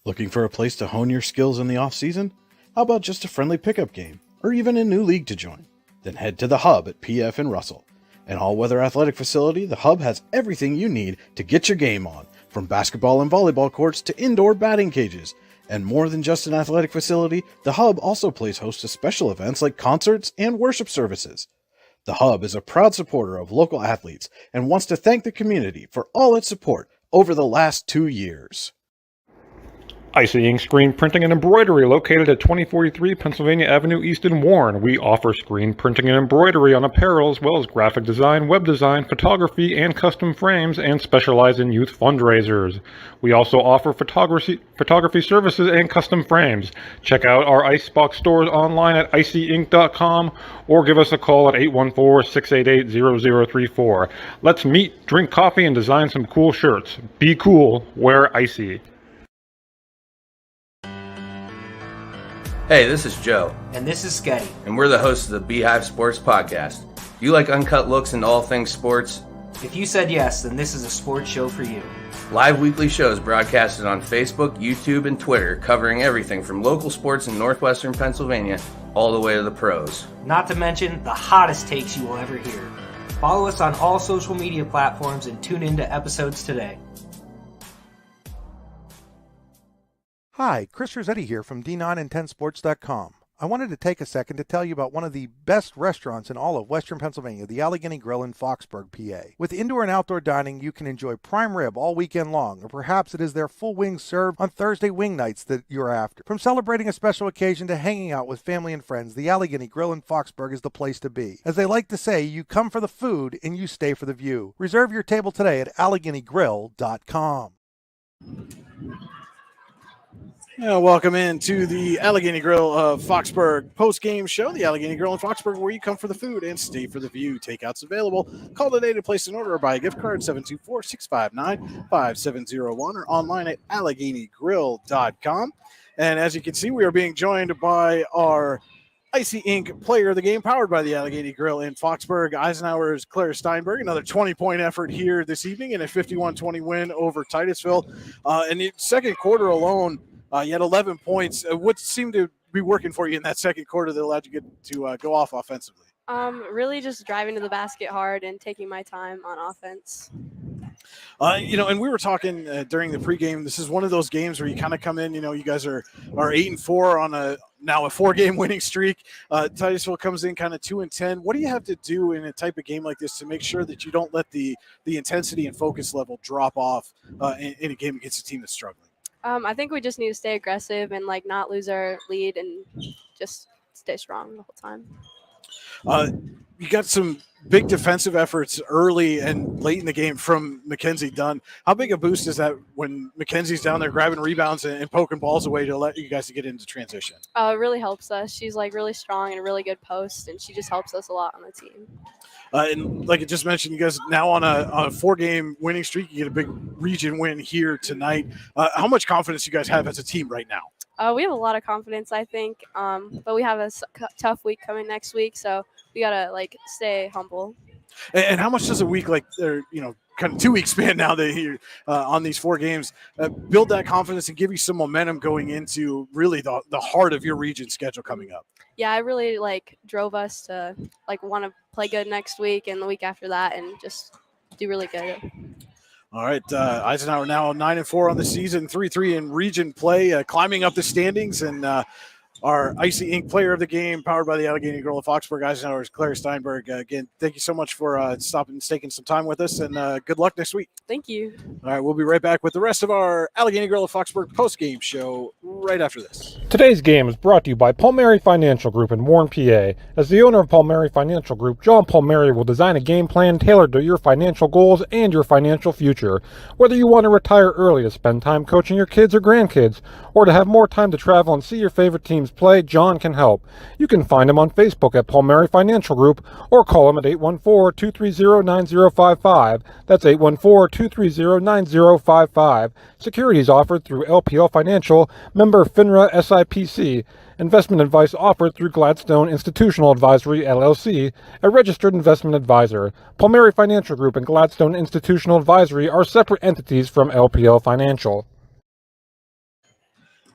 Looking for a place to hone your skills in the off-season? How about just a friendly pickup game, or even a new league to join? Then head to the Hub at PF in Russell. An all-weather athletic facility, the Hub has everything you need to get your game on, from basketball and volleyball courts to indoor batting cages. And more than just an athletic facility, the Hub also plays host to special events like concerts and worship services. The Hub is a proud supporter of local athletes and wants to thank the community for all its support over the last 2 years. Icy Ink Screen Printing and Embroidery, located at 2043 Pennsylvania Avenue East in Warren. We offer screen printing and embroidery on apparel, as well as graphic design, web design, photography, and custom frames, and specialize in youth fundraisers. We also offer photography services and custom frames. Check out our Icebox stores online at icyink.com or give us a call at 814-688-0034. Let's meet, drink coffee, and design some cool shirts. Be cool, wear Icy. Hey, this is Joe. And this is Sketty. And we're the hosts of the Beehive Sports Podcast. You like uncut looks into all things sports? If you said yes, then this is a sports show for you. Live weekly shows broadcasted on Facebook, YouTube, and Twitter, covering everything from local sports in northwestern Pennsylvania all the way to the pros. Not to mention the hottest takes you will ever hear. Follow us on all social media platforms and tune into episodes today. Hi, Chris Rossetti here from D9and10sports.com. I wanted to take a second to tell you about one of the best restaurants in all of Western Pennsylvania, the Allegheny Grill in Foxburg, PA. With indoor and outdoor dining, you can enjoy prime rib all weekend long, or perhaps it is their full wings served on Thursday wing nights that you're after. From celebrating a special occasion to hanging out with family and friends, the Allegheny Grill in Foxburg is the place to be. As they like to say, you come for the food and you stay for the view. Reserve your table today at AlleghenyGrill.com. Welcome into the Allegheny Grill of Foxburg post-game show. The Allegheny Grill in Foxburg, where you come for the food and stay for the view. Takeouts available. Call today to place an order or buy a gift card, 724-659-5701, or online at AlleghenyGrill.com. And as you can see, we are being joined by our Icy Ink player of the game, powered by the Allegheny Grill in Foxburg. Eisenhower's Claire Steinberg, another 20-point effort here this evening in a 51-20 win over Titusville. In the second quarter alone, you had 11 points. What seemed to be working for you in that second quarter that allowed you to go off offensively? Really just driving to the basket hard and taking my time on offense. And we were talking during the pregame. This is one of those games where you kind of come in, you guys are 8-4 on a 4-game winning streak. Titusville comes in kind of 2-10. What do you have to do in a type of game like this to make sure that you don't let the intensity and focus level drop off in a game against a team that's struggling? I think we just need to stay aggressive and like not lose our lead and just stay strong the whole time. You got some big defensive efforts early and late in the game from Mackenzie Dunn. How big a boost is that when Mackenzie's down there grabbing rebounds and poking balls away to let you guys get into transition? It really helps us. She's like really strong and a really good post, and she just helps us a lot on the team. And like I just mentioned, you guys now on a 4-game winning streak. You get a big region win here tonight. How much confidence you guys have as a team right now? We have a lot of confidence, I think, but we have a tough week coming next week, so we gotta like stay humble. And how much does a week like, or kind of 2-week span now that you're on these 4 games build that confidence and give you some momentum going into really the heart of your region schedule coming up? Yeah, it really like drove us to like want to play good next week and the week after that, and just do really good. All right, Eisenhower now 9-4 on the season, 3-3 in region play, climbing up the standings, and our Icy Ink player of the game, powered by the Allegheny Girl of Foxburg, Eisenhower's Claire Steinberg. Again, thank you so much for stopping and taking some time with us, and good luck next week. Thank you. All right, we'll be right back with the rest of our Allegheny Girl of Foxburg post-game show right after this. Today's game is brought to you by Palmieri Financial Group in Warren, PA. As the owner of Palmieri Financial Group, John Palmieri will design a game plan tailored to your financial goals and your financial future. Whether you want to retire early to spend time coaching your kids or grandkids, or to have more time to travel and see your favorite teams play, John can help. You can find him on Facebook at Palmieri Financial Group, or call him at 814-230-9055. That's 814-230-9055. Securities offered through LPL Financial, member FINRA SIPC. Investment advice offered through Gladstone Institutional Advisory, LLC, a registered investment advisor. Palmieri Financial Group and Gladstone Institutional Advisory are separate entities from LPL Financial.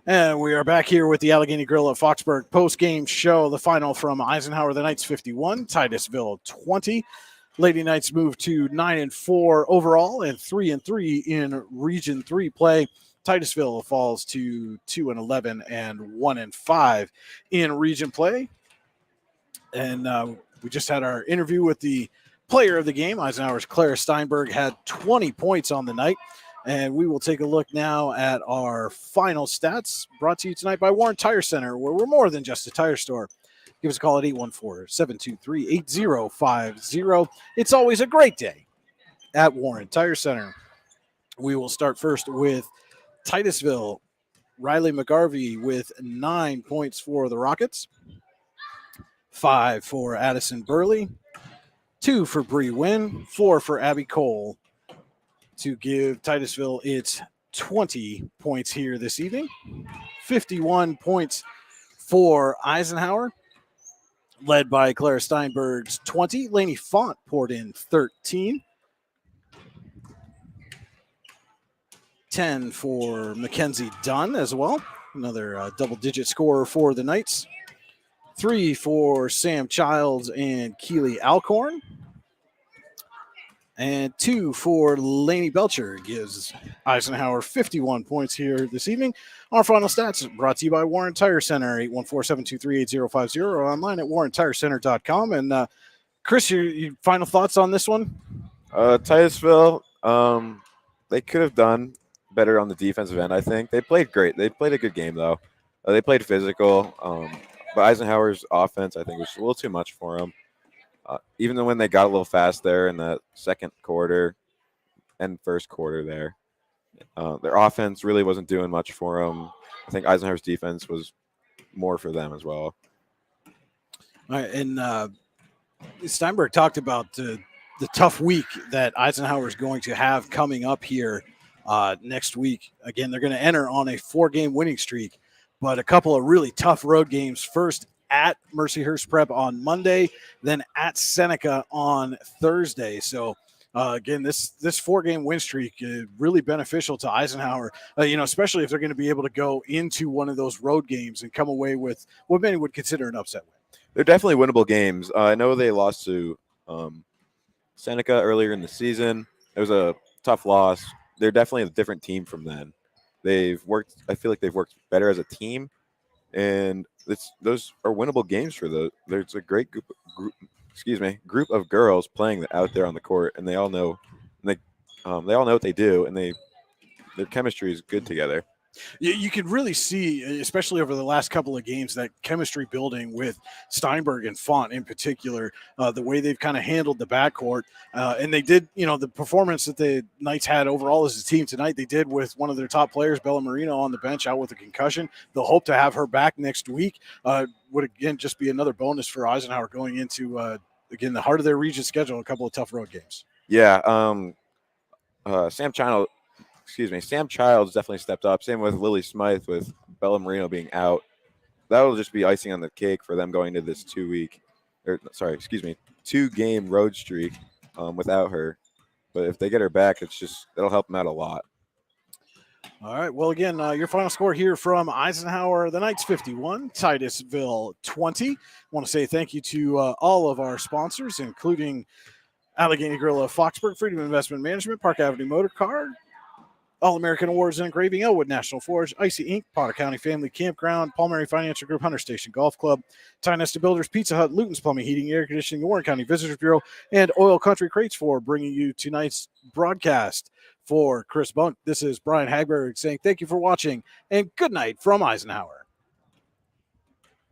And we are back here with the Allegheny Grill at Foxburg post-game show. The final from Eisenhower, the Knights 51, Titusville 20. Lady Knights move to 9-4 overall and 3-3 in Region 3 play. Titusville falls to 2-11 and 1-5 in Region play. And we just had our interview with the player of the game. Eisenhower's Claire Steinberg had 20 points on the night. And we will take a look now at our final stats, brought to you tonight by Warren Tire Center, where we're more than just a tire store. Give us a call at 814-723-8050. It's always a great day at Warren Tire Center. We will start first with Titusville. Riley McGarvey with 9 points for the Rockets, 5 for Addison Burley, 2 for Bree Wynn, 4 for Abby Cole, to give Titusville its 20 points here this evening. 51 points for Eisenhower, led by Claire Steinberg's 20. Lainey Font poured in 13. 10 for Mackenzie Dunn as well. Another double-digit scorer for the Knights. 3 for Sam Childs and Keely Alcorn. And 2 for Lainey Belcher gives Eisenhower 51 points here this evening. Our final stats brought to you by Warren Tire Center, 814-723-8050, or online at warrentirecenter.com. And Chris, your final thoughts on this one? Titusville, they could have done better on the defensive end, I think. They played great. They played a good game, though. They played physical. But Eisenhower's offense, I think, was a little too much for them. Even though when they got a little fast there in the second quarter and first quarter there, their offense really wasn't doing much for them. I think Eisenhower's defense was more for them as well. All right, and Steinberg talked about the tough week that Eisenhower is going to have coming up here next week. Again, they're going to enter on a 4-game winning streak, but a couple of really tough road games. First, at Mercyhurst Prep on Monday, then at Seneca on Thursday. So, again, this 4-game win streak is really beneficial to Eisenhower, especially if they're going to be able to go into one of those road games and come away with what many would consider an upset win. They're definitely winnable games. I know they lost to Seneca earlier in the season. It was a tough loss. They're definitely a different team from then. I feel like they've worked better as a team, and those are winnable games for those. There's a great group of girls playing out there on the court, and they all know what they do, and their chemistry is good together. You could really see, especially over the last couple of games, that chemistry building with Steinberg and Font in particular, the way they've kind of handled the backcourt. And they did, the performance that the Knights had overall as a team tonight, they did with one of their top players, Bella Marino, on the bench out with a concussion. They'll hope to have her back next week. Would, again, just be another bonus for Eisenhower going into, again, the heart of their region schedule, a couple of tough road games. Yeah. Sam Childs definitely stepped up. Same with Lily Smythe, with Bella Marino being out. That'll just be icing on the cake for them going to this 2-game road streak without her. But if they get her back, it'll help them out a lot. All right. Well, again, your final score here from Eisenhower, the Knights 51, Titusville 20. I want to say thank you to all of our sponsors, including Allegheny Grill of Foxburg, Freedom Investment Management, Park Avenue Motor Car, All-American Awards and Engraving, Elwood National Forge, Icy Inc., Potter County Family Campground, Palmieri Financial Group, Hunter Station Golf Club, Ty Nesta Builders, Pizza Hut, Luton's Plumbing, Heating, Air Conditioning, the Warren County Visitors Bureau, and Oil Country Crates for bringing you tonight's broadcast. For Chris Bunk, this is Brian Hagberg saying thank you for watching and good night from Eisenhower.